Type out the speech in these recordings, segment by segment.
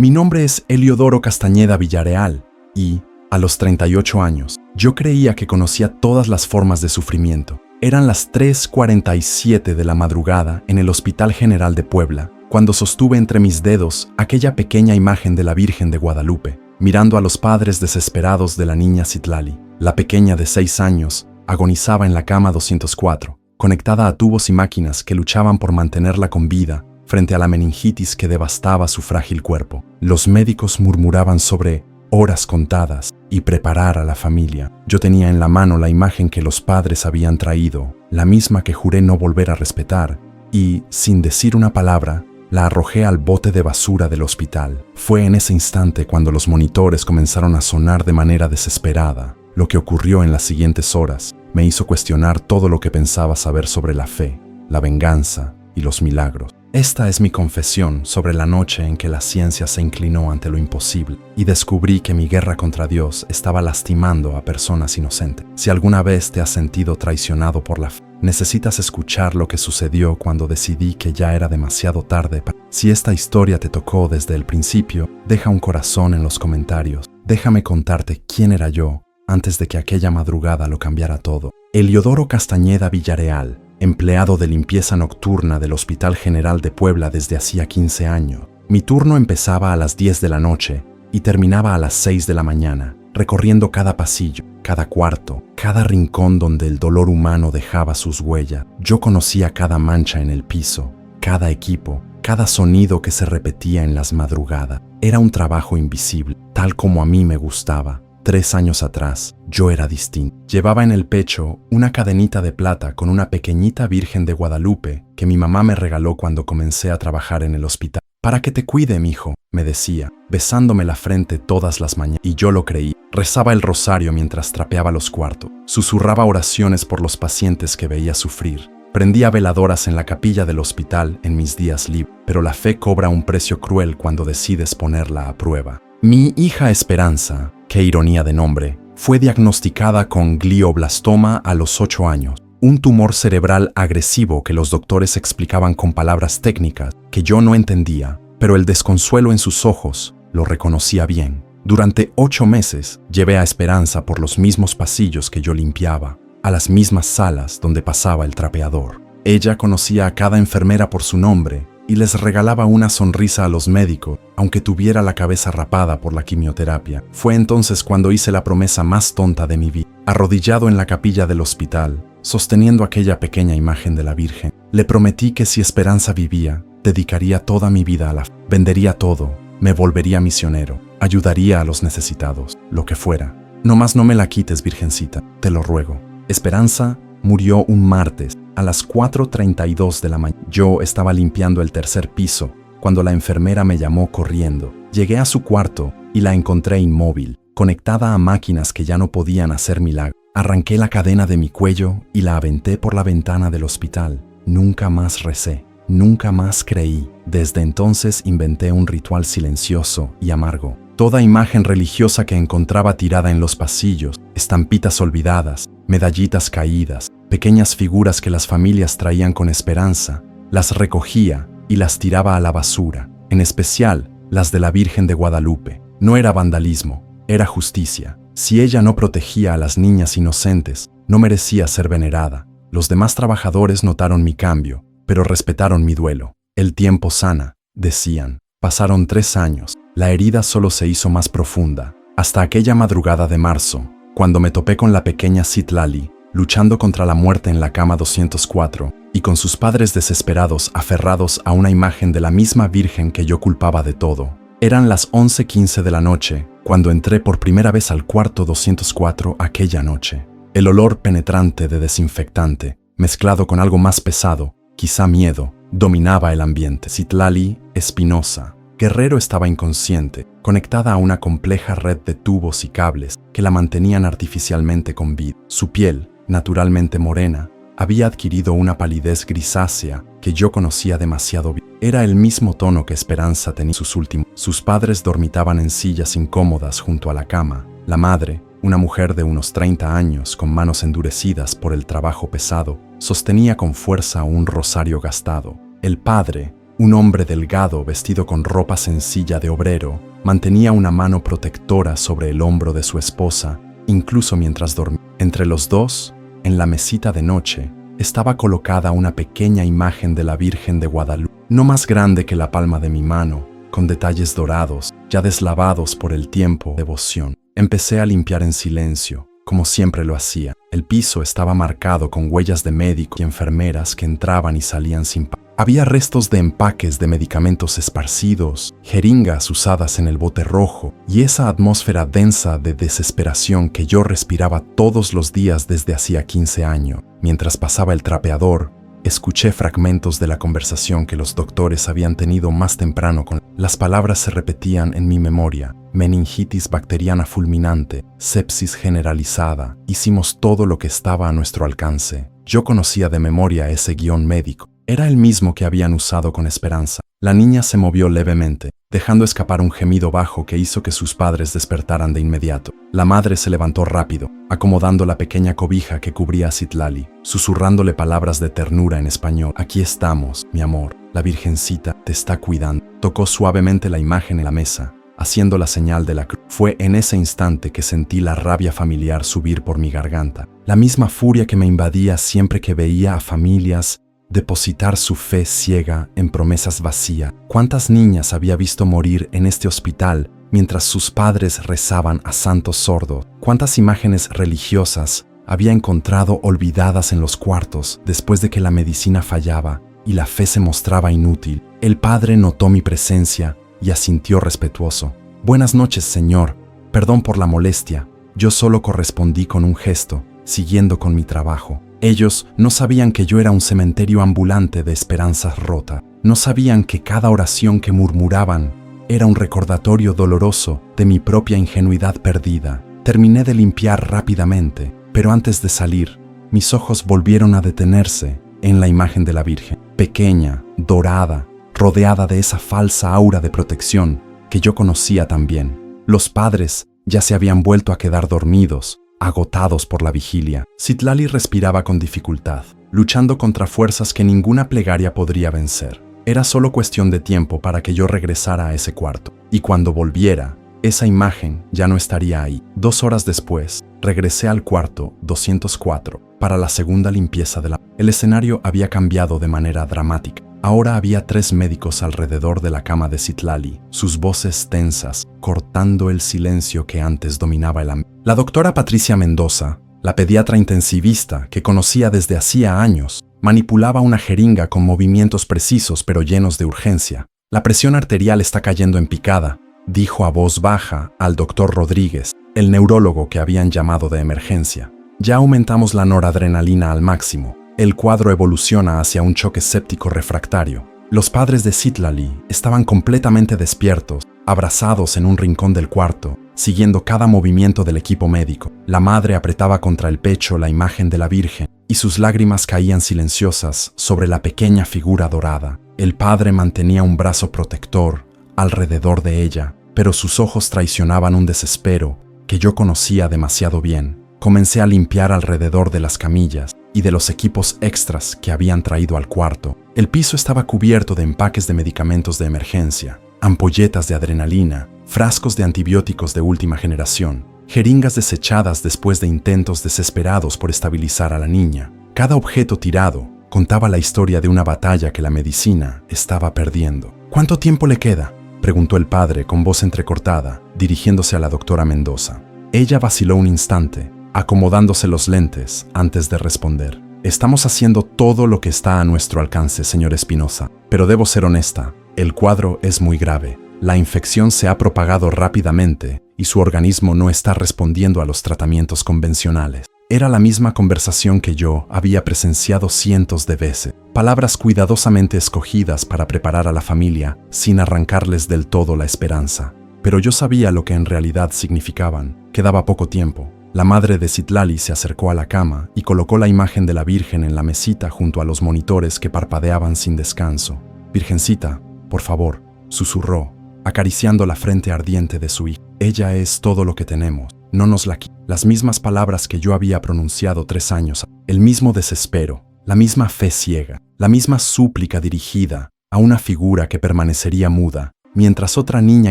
Mi nombre es Eliodoro Castañeda Villarreal y, a los 38 años, yo creía que conocía todas las formas de sufrimiento. Eran las 3:47 de la madrugada en el Hospital General de Puebla, cuando sostuve entre mis dedos aquella pequeña imagen de la Virgen de Guadalupe, mirando a los padres desesperados de la niña Citlali. La pequeña de 6 años agonizaba en la cama 204, conectada a tubos y máquinas que luchaban por mantenerla con vida frente a la meningitis que devastaba su frágil cuerpo. Los médicos murmuraban sobre horas contadas y preparar a la familia. Yo tenía en la mano la imagen que los padres habían traído, la misma que juré no volver a respetar, y, sin decir una palabra, la arrojé al bote de basura del hospital. Fue en ese instante cuando los monitores comenzaron a sonar de manera desesperada. Lo que ocurrió en las siguientes horas me hizo cuestionar todo lo que pensaba saber sobre la fe, la venganza y los milagros. Esta es mi confesión sobre la noche en que la ciencia se inclinó ante lo imposible y descubrí que mi guerra contra Dios estaba lastimando a personas inocentes. Si alguna vez te has sentido traicionado por la fe, necesitas escuchar lo que sucedió cuando decidí que ya era demasiado tarde. Si esta historia te tocó desde el principio, deja un corazón en los comentarios. Déjame contarte quién era yo antes de que aquella madrugada lo cambiara todo. Eliodoro Castañeda Villarreal, empleado de limpieza nocturna del Hospital General de Puebla desde hacía 15 años. Mi turno empezaba a las 10 de la noche y terminaba a las 6 de la mañana, recorriendo cada pasillo, cada cuarto, cada rincón donde el dolor humano dejaba sus huellas. Yo conocía cada mancha en el piso, cada equipo, cada sonido que se repetía en las madrugadas. Era un trabajo invisible, tal como a mí me gustaba. 3 años atrás, yo era distinto. Llevaba en el pecho una cadenita de plata con una pequeñita Virgen de Guadalupe que mi mamá me regaló cuando comencé a trabajar en el hospital. «Para que te cuide, mijo», me decía, besándome la frente todas las mañanas. Y yo lo creí. Rezaba el rosario mientras trapeaba los cuartos. Susurraba oraciones por los pacientes que veía sufrir. Prendía veladoras en la capilla del hospital en mis días libres. Pero la fe cobra un precio cruel cuando decides ponerla a prueba. Mi hija Esperanza, qué ironía de nombre, fue diagnosticada con glioblastoma a los 8 años, un tumor cerebral agresivo que los doctores explicaban con palabras técnicas que yo no entendía, pero el desconsuelo en sus ojos lo reconocía bien. Durante 8 meses llevé a Esperanza por los mismos pasillos que yo limpiaba, a las mismas salas donde pasaba el trapeador. Ella conocía a cada enfermera por su nombre y les regalaba una sonrisa a los médicos, aunque tuviera la cabeza rapada por la quimioterapia. Fue entonces cuando hice la promesa más tonta de mi vida. Arrodillado en la capilla del hospital, sosteniendo aquella pequeña imagen de la Virgen, le prometí que si Esperanza vivía, dedicaría toda mi vida a la fe. Vendería todo, me volvería misionero, ayudaría a los necesitados, lo que fuera. Nomás no me la quites, Virgencita, te lo ruego. Esperanza murió un martes a las 4:32 de la mañana. Yo estaba limpiando el tercer piso cuando la enfermera me llamó corriendo. Llegué a su cuarto y la encontré inmóvil, conectada a máquinas que ya no podían hacer milagros. Arranqué la cadena de mi cuello y la aventé por la ventana del hospital. Nunca más recé, nunca más creí. Desde entonces inventé un ritual silencioso y amargo. Toda imagen religiosa que encontraba tirada en los pasillos, estampitas olvidadas, medallitas caídas, pequeñas figuras que las familias traían con esperanza, las recogía y las tiraba a la basura, en especial las de la Virgen de Guadalupe. No era vandalismo, era justicia. Si ella no protegía a las niñas inocentes, no merecía ser venerada. Los demás trabajadores notaron mi cambio, pero respetaron mi duelo. El tiempo sana, decían. Pasaron 3 años. La herida solo se hizo más profunda, hasta aquella madrugada de marzo, cuando me topé con la pequeña Citlali, luchando contra la muerte en la cama 204, y con sus padres desesperados aferrados a una imagen de la misma Virgen que yo culpaba de todo. Eran las 11:15 de la noche, cuando entré por primera vez al cuarto 204 aquella noche. El olor penetrante de desinfectante, mezclado con algo más pesado, quizá miedo, dominaba el ambiente. Citlali Espinosa Guerrero estaba inconsciente, conectada a una compleja red de tubos y cables que la mantenían artificialmente con vida. Su piel, naturalmente morena, había adquirido una palidez grisácea que yo conocía demasiado bien. Era el mismo tono que Esperanza tenía sus últimos. Sus padres dormitaban en sillas incómodas junto a la cama. La madre, una mujer de unos 30 años con manos endurecidas por el trabajo pesado, sostenía con fuerza un rosario gastado. El padre, Un hombre delgado, vestido con ropa sencilla de obrero, mantenía una mano protectora sobre el hombro de su esposa, incluso mientras dormía. Entre los dos, en la mesita de noche, estaba colocada una pequeña imagen de la Virgen de Guadalupe, no más grande que la palma de mi mano, con detalles dorados, ya deslavados por el tiempo de devoción. Empecé a limpiar en silencio, como siempre lo hacía. El piso estaba marcado con huellas de médicos y enfermeras que entraban y salían sin parar. Había restos de empaques de medicamentos esparcidos, jeringas usadas en el bote rojo y esa atmósfera densa de desesperación que yo respiraba todos los días desde hacía 15 años. Mientras pasaba el trapeador, escuché fragmentos de la conversación que los doctores habían tenido más temprano con... Las palabras se repetían en mi memoria: meningitis bacteriana fulminante, sepsis generalizada. Hicimos todo lo que estaba a nuestro alcance. Yo conocía de memoria ese guión médico. Era el mismo que habían usado con Esperanza. La niña se movió levemente, dejando escapar un gemido bajo que hizo que sus padres despertaran de inmediato. La madre se levantó rápido, acomodando la pequeña cobija que cubría a Citlali, susurrándole palabras de ternura en español. Aquí estamos, mi amor. La Virgencita te está cuidando. Tocó suavemente la imagen en la mesa, haciendo la señal de la cruz. Fue en ese instante que sentí la rabia familiar subir por mi garganta. La misma furia que me invadía siempre que veía a familias depositar su fe ciega en promesas vacías. ¿Cuántas niñas había visto morir en este hospital mientras sus padres rezaban a santos sordos? ¿Cuántas imágenes religiosas había encontrado olvidadas en los cuartos después de que la medicina fallaba y la fe se mostraba inútil? El padre notó mi presencia y asintió respetuoso. Buenas noches, señor. Perdón por la molestia. Yo solo correspondí con un gesto, siguiendo con mi trabajo. Ellos no sabían que yo era un cementerio ambulante de esperanzas rotas. No sabían que cada oración que murmuraban era un recordatorio doloroso de mi propia ingenuidad perdida. Terminé de limpiar rápidamente, pero antes de salir, mis ojos volvieron a detenerse en la imagen de la Virgen, pequeña, dorada, rodeada de esa falsa aura de protección que yo conocía tan bien. Los padres ya se habían vuelto a quedar dormidos, agotados por la vigilia. Citlali respiraba con dificultad, luchando contra fuerzas que ninguna plegaria podría vencer. Era solo cuestión de tiempo para que yo regresara a ese cuarto, y cuando volviera, esa imagen ya no estaría ahí. 2 horas después, regresé al cuarto 204 para la segunda limpieza de la... El escenario había cambiado de manera dramática. Ahora había 3 médicos alrededor de la cama de Citlali, sus voces tensas, cortando el silencio que antes dominaba el ambiente. La doctora Patricia Mendoza, la pediatra intensivista que conocía desde hacía años, manipulaba una jeringa con movimientos precisos pero llenos de urgencia. La presión arterial está cayendo en picada, dijo a voz baja al doctor Rodríguez, el neurólogo que habían llamado de emergencia. Ya aumentamos la noradrenalina al máximo. El cuadro evoluciona hacia un choque séptico refractario. Los padres de Citlali estaban completamente despiertos, abrazados en un rincón del cuarto, siguiendo cada movimiento del equipo médico. La madre apretaba contra el pecho la imagen de la Virgen y sus lágrimas caían silenciosas sobre la pequeña figura dorada. El padre mantenía un brazo protector alrededor de ella, pero sus ojos traicionaban un desespero que yo conocía demasiado bien. Comencé a limpiar alrededor de las camillas y de los equipos extras que habían traído al cuarto. El piso estaba cubierto de empaques de medicamentos de emergencia, ampolletas de adrenalina, frascos de antibióticos de última generación, jeringas desechadas después de intentos desesperados por estabilizar a la niña. Cada objeto tirado contaba la historia de una batalla que la medicina estaba perdiendo. ¿Cuánto tiempo le queda?, preguntó el padre con voz entrecortada, dirigiéndose a la doctora Mendoza. Ella vaciló un instante, acomodándose los lentes antes de responder. Estamos haciendo todo lo que está a nuestro alcance, señor Espinosa, pero debo ser honesta, el cuadro es muy grave. La infección se ha propagado rápidamente y su organismo no está respondiendo a los tratamientos convencionales. Era la misma conversación que yo había presenciado cientos de veces. Palabras cuidadosamente escogidas para preparar a la familia sin arrancarles del todo la esperanza. Pero yo sabía lo que en realidad significaban. Quedaba poco tiempo. La madre de Citlali se acercó a la cama y colocó la imagen de la Virgen en la mesita junto a los monitores que parpadeaban sin descanso. «Virgencita, por favor», susurró, acariciando la frente ardiente de su hija. «Ella es todo lo que tenemos. No nos la quita». Las mismas palabras que yo había pronunciado 3 años, el mismo desespero, la misma fe ciega, la misma súplica dirigida a una figura que permanecería muda, mientras otra niña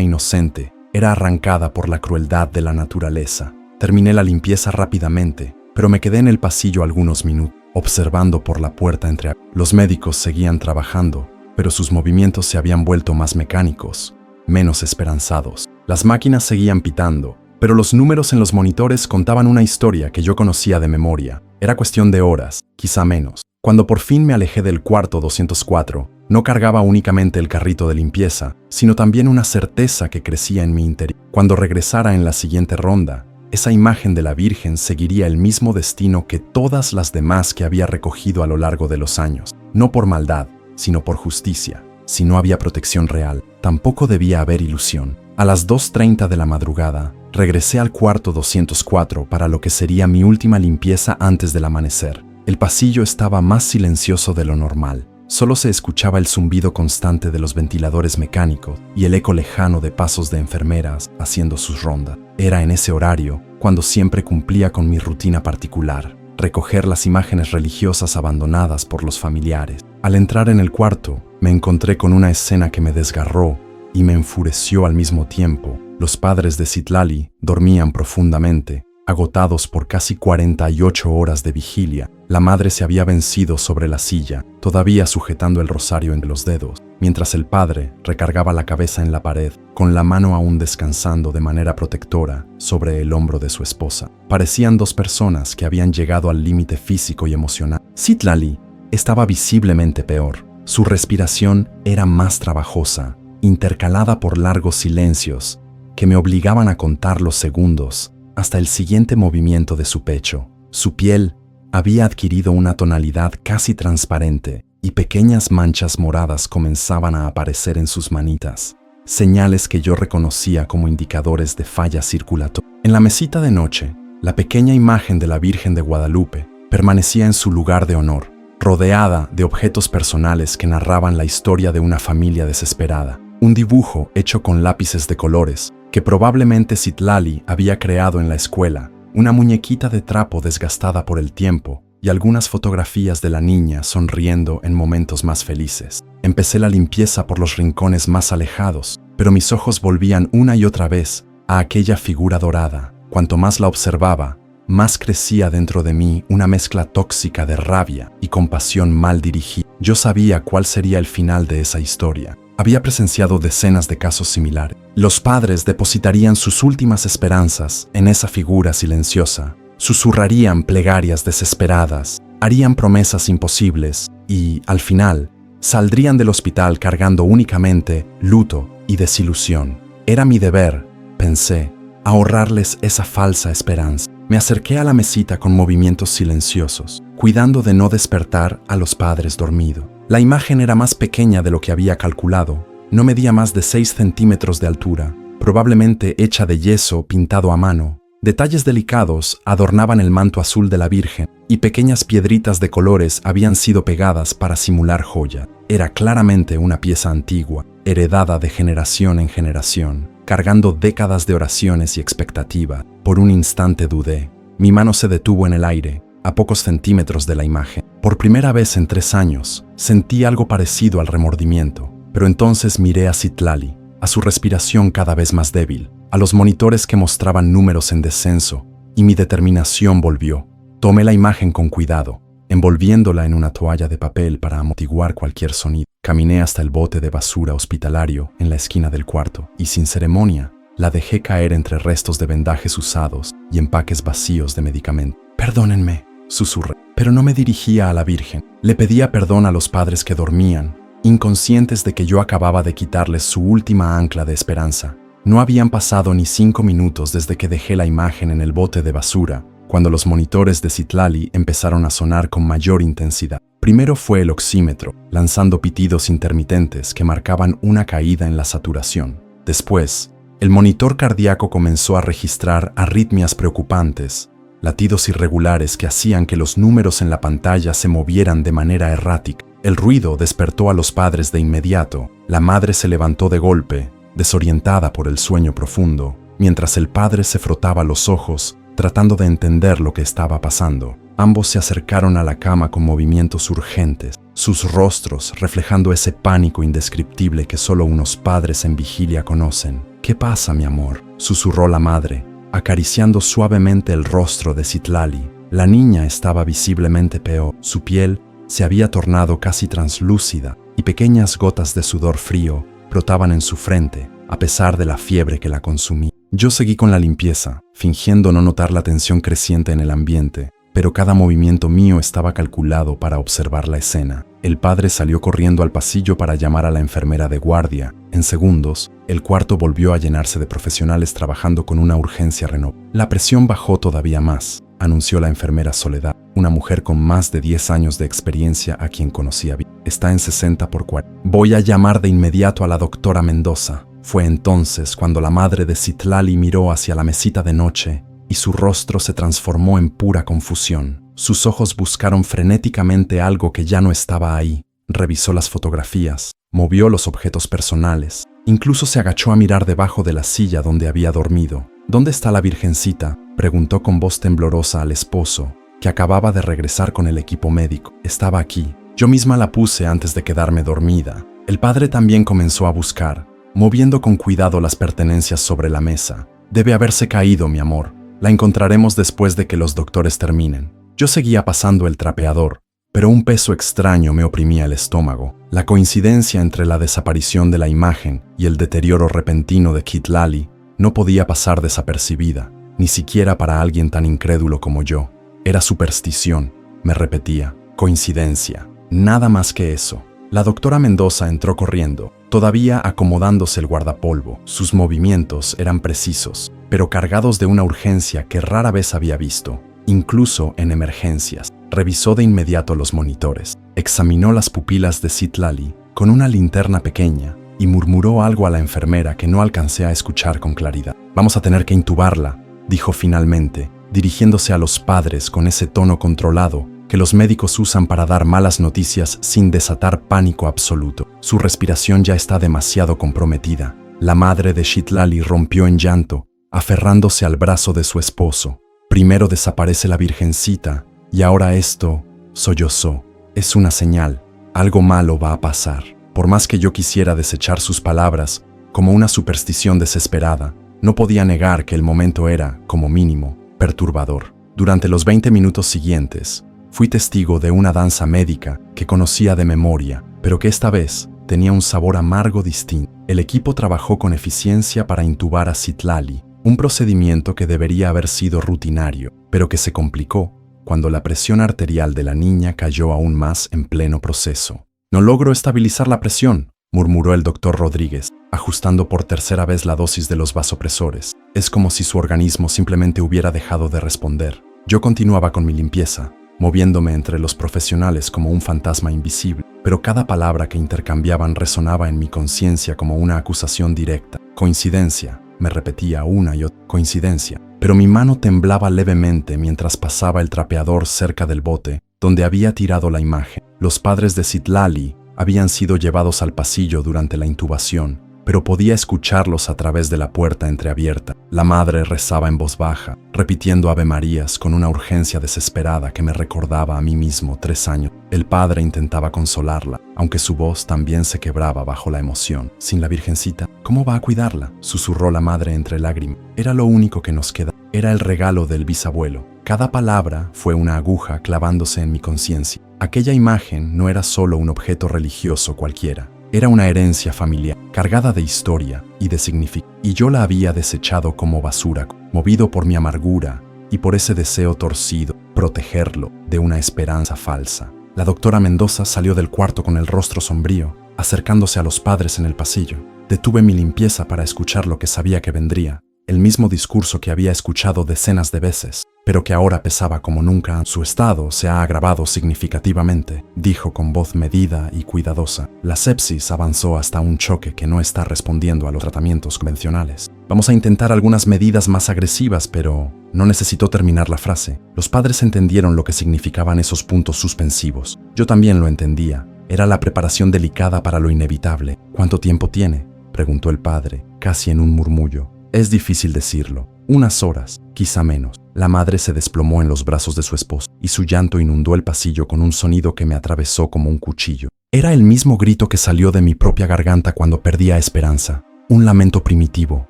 inocente era arrancada por la crueldad de la naturaleza. Terminé la limpieza rápidamente, pero me quedé en el pasillo algunos minutos, observando por la puerta entre... Los médicos seguían trabajando, pero sus movimientos se habían vuelto más mecánicos, menos esperanzados. Las máquinas seguían pitando, pero los números en los monitores contaban una historia que yo conocía de memoria. Era cuestión de horas, quizá menos. Cuando por fin me alejé del cuarto 204, no cargaba únicamente el carrito de limpieza, sino también una certeza que crecía en mi interior. Cuando regresara en la siguiente ronda, esa imagen de la Virgen seguiría el mismo destino que todas las demás que había recogido a lo largo de los años. No por maldad, sino por justicia. Si no había protección real, tampoco debía haber ilusión. A las 2:30 de la madrugada, regresé al cuarto 204 para lo que sería mi última limpieza antes del amanecer. El pasillo estaba más silencioso de lo normal. Solo se escuchaba el zumbido constante de los ventiladores mecánicos y el eco lejano de pasos de enfermeras haciendo sus rondas. Era en ese horario cuando siempre cumplía con mi rutina particular, recoger las imágenes religiosas abandonadas por los familiares. Al entrar en el cuarto, me encontré con una escena que me desgarró y me enfureció al mismo tiempo. Los padres de Citlali dormían profundamente, agotados por casi 48 horas de vigilia. La madre se había vencido sobre la silla, todavía sujetando el rosario entre los dedos, mientras el padre recargaba la cabeza en la pared, con la mano aún descansando de manera protectora sobre el hombro de su esposa. Parecían dos personas que habían llegado al límite físico y emocional. Citlali estaba visiblemente peor. Su respiración era más trabajosa, intercalada por largos silencios que me obligaban a contar los segundos hasta el siguiente movimiento de su pecho. Su piel había adquirido una tonalidad casi transparente y pequeñas manchas moradas comenzaban a aparecer en sus manitas, señales que yo reconocía como indicadores de falla circulatoria. En la mesita de noche, la pequeña imagen de la Virgen de Guadalupe permanecía en su lugar de honor, rodeada de objetos personales que narraban la historia de una familia desesperada. Un dibujo hecho con lápices de colores que probablemente Citlali había creado en la escuela, una muñequita de trapo desgastada por el tiempo y algunas fotografías de la niña sonriendo en momentos más felices. Empecé la limpieza por los rincones más alejados, pero mis ojos volvían una y otra vez a aquella figura dorada. Cuanto más la observaba, más crecía dentro de mí una mezcla tóxica de rabia y compasión mal dirigida. Yo sabía cuál sería el final de esa historia. Había presenciado decenas de casos similares. Los padres depositarían sus últimas esperanzas en esa figura silenciosa, susurrarían plegarias desesperadas, harían promesas imposibles y, al final, saldrían del hospital cargando únicamente luto y desilusión. Era mi deber, pensé, ahorrarles esa falsa esperanza. Me acerqué a la mesita con movimientos silenciosos, cuidando de no despertar a los padres dormidos. La imagen era más pequeña de lo que había calculado. No medía más de 6 centímetros de altura, probablemente hecha de yeso pintado a mano. Detalles delicados adornaban el manto azul de la Virgen y pequeñas piedritas de colores habían sido pegadas para simular joya. Era claramente una pieza antigua, heredada de generación en generación, cargando décadas de oraciones y expectativa. Por un instante dudé. Mi mano se detuvo en el aire, a pocos centímetros de la imagen. Por primera vez en 3 años, sentí algo parecido al remordimiento, pero entonces miré a Citlali, a su respiración cada vez más débil, a los monitores que mostraban números en descenso, y mi determinación volvió. Tomé la imagen con cuidado, envolviéndola en una toalla de papel para amortiguar cualquier sonido. Caminé hasta el bote de basura hospitalario en la esquina del cuarto, y sin ceremonia, la dejé caer entre restos de vendajes usados y empaques vacíos de medicamentos. «Perdónenme», susurré, pero no me dirigía a la Virgen. Le pedía perdón a los padres que dormían, inconscientes de que yo acababa de quitarles su última ancla de esperanza. No habían pasado ni 5 minutos desde que dejé la imagen en el bote de basura, cuando los monitores de Citlali empezaron a sonar con mayor intensidad. Primero fue el oxímetro, lanzando pitidos intermitentes que marcaban una caída en la saturación. Después, el monitor cardíaco comenzó a registrar arritmias preocupantes, latidos irregulares que hacían que los números en la pantalla se movieran de manera errática. El ruido despertó a los padres de inmediato. La madre se levantó de golpe, desorientada por el sueño profundo, mientras el padre se frotaba los ojos, tratando de entender lo que estaba pasando. Ambos se acercaron a la cama con movimientos urgentes, sus rostros reflejando ese pánico indescriptible que solo unos padres en vigilia conocen. «¿Qué pasa, mi amor?», susurró la madre, acariciando suavemente el rostro de Citlali. La niña estaba visiblemente peor. Su piel se había tornado casi translúcida y pequeñas gotas de sudor frío brotaban en su frente, a pesar de la fiebre que la consumía. Yo seguí con la limpieza, fingiendo no notar la tensión creciente en el ambiente, pero cada movimiento mío estaba calculado para observar la escena. El padre salió corriendo al pasillo para llamar a la enfermera de guardia. En segundos, el cuarto volvió a llenarse de profesionales trabajando con una urgencia renovada. La presión bajó todavía más, anunció la enfermera Soledad, una mujer con más de 10 años de experiencia a quien conocía bien. Está en 60 por 40. Voy a llamar de inmediato a la doctora Mendoza. Fue entonces cuando la madre de Citlali miró hacia la mesita de noche y su rostro se transformó en pura confusión. Sus ojos buscaron frenéticamente algo que ya no estaba ahí. Revisó las fotografías, movió los objetos personales, incluso se agachó a mirar debajo de la silla donde había dormido. «¿Dónde está la virgencita?», preguntó con voz temblorosa al esposo, que acababa de regresar con el equipo médico. «Estaba aquí. Yo misma la puse antes de quedarme dormida». El padre también comenzó a buscar, moviendo con cuidado las pertenencias sobre la mesa. «Debe haberse caído, mi amor. La encontraremos después de que los doctores terminen». Yo seguía pasando el trapeador, pero un peso extraño me oprimía el estómago. La coincidencia entre la desaparición de la imagen y el deterioro repentino de Citlali no podía pasar desapercibida, ni siquiera para alguien tan incrédulo como yo. Era superstición, me repetía. Coincidencia. Nada más que eso. La doctora Mendoza entró corriendo, todavía acomodándose el guardapolvo. Sus movimientos eran precisos, pero cargados de una urgencia que rara vez había visto, incluso en emergencias. Revisó de inmediato los monitores, examinó las pupilas de Citlali con una linterna pequeña y murmuró algo a la enfermera que no alcancé a escuchar con claridad. «Vamos a tener que intubarla», dijo finalmente, dirigiéndose a los padres con ese tono controlado que los médicos usan para dar malas noticias sin desatar pánico absoluto. Su respiración ya está demasiado comprometida. La madre de Citlali rompió en llanto, aferrándose al brazo de su esposo. «Primero desaparece la virgencita y ahora esto», sollozó. «Es una señal. Algo malo va a pasar». Por más que yo quisiera desechar sus palabras como una superstición desesperada, no podía negar que el momento era, como mínimo, perturbador. Durante los 20 minutos siguientes, fui testigo de una danza médica que conocía de memoria, pero que esta vez tenía un sabor amargo distinto. El equipo trabajó con eficiencia para intubar a Citlali, un procedimiento que debería haber sido rutinario, pero que se complicó cuando la presión arterial de la niña cayó aún más en pleno proceso. «No logro estabilizar la presión», murmuró el doctor Rodríguez, ajustando por tercera vez la dosis de los vasopresores. Es como si su organismo simplemente hubiera dejado de responder. Yo continuaba con mi limpieza, moviéndome entre los profesionales como un fantasma invisible, pero cada palabra que intercambiaban resonaba en mi conciencia como una acusación directa. «Coincidencia», me repetía una y otra, «coincidencia». Pero mi mano temblaba levemente mientras pasaba el trapeador cerca del bote donde había tirado la imagen. Los padres de Citlali habían sido llevados al pasillo durante la intubación, pero podía escucharlos a través de la puerta entreabierta. La madre rezaba en voz baja, repitiendo avemarías con una urgencia desesperada que me recordaba a mí mismo 3 años. El padre intentaba consolarla, aunque su voz también se quebraba bajo la emoción. «Sin la virgencita, ¿cómo va a cuidarla?», susurró la madre entre lágrimas. «Era lo único que nos quedaba. Era el regalo del bisabuelo». Cada palabra fue una aguja clavándose en mi conciencia. Aquella imagen no era solo un objeto religioso cualquiera. Era una herencia familiar, cargada de historia y de significado. Y yo la había desechado como basura, movido por mi amargura y por ese deseo torcido, protegerlo de una esperanza falsa. La doctora Mendoza salió del cuarto con el rostro sombrío, acercándose a los padres en el pasillo. Detuve mi limpieza para escuchar lo que sabía que vendría, el mismo discurso que había escuchado decenas de veces, pero que ahora pesaba como nunca. «Su estado se ha agravado significativamente», dijo con voz medida y cuidadosa. «La sepsis avanzó hasta un choque que no está respondiendo a los tratamientos convencionales. Vamos a intentar algunas medidas más agresivas, pero…». No necesitó terminar la frase. Los padres entendieron lo que significaban esos puntos suspensivos. Yo también lo entendía. Era la preparación delicada para lo inevitable. «¿Cuánto tiempo tiene?», preguntó el padre, casi en un murmullo. «Es difícil decirlo. Unas horas, quizá menos. La madre se desplomó en los brazos de su esposo y su llanto inundó el pasillo con un sonido que me atravesó como un cuchillo. Era el mismo grito que salió de mi propia garganta cuando perdía esperanza. Un lamento primitivo,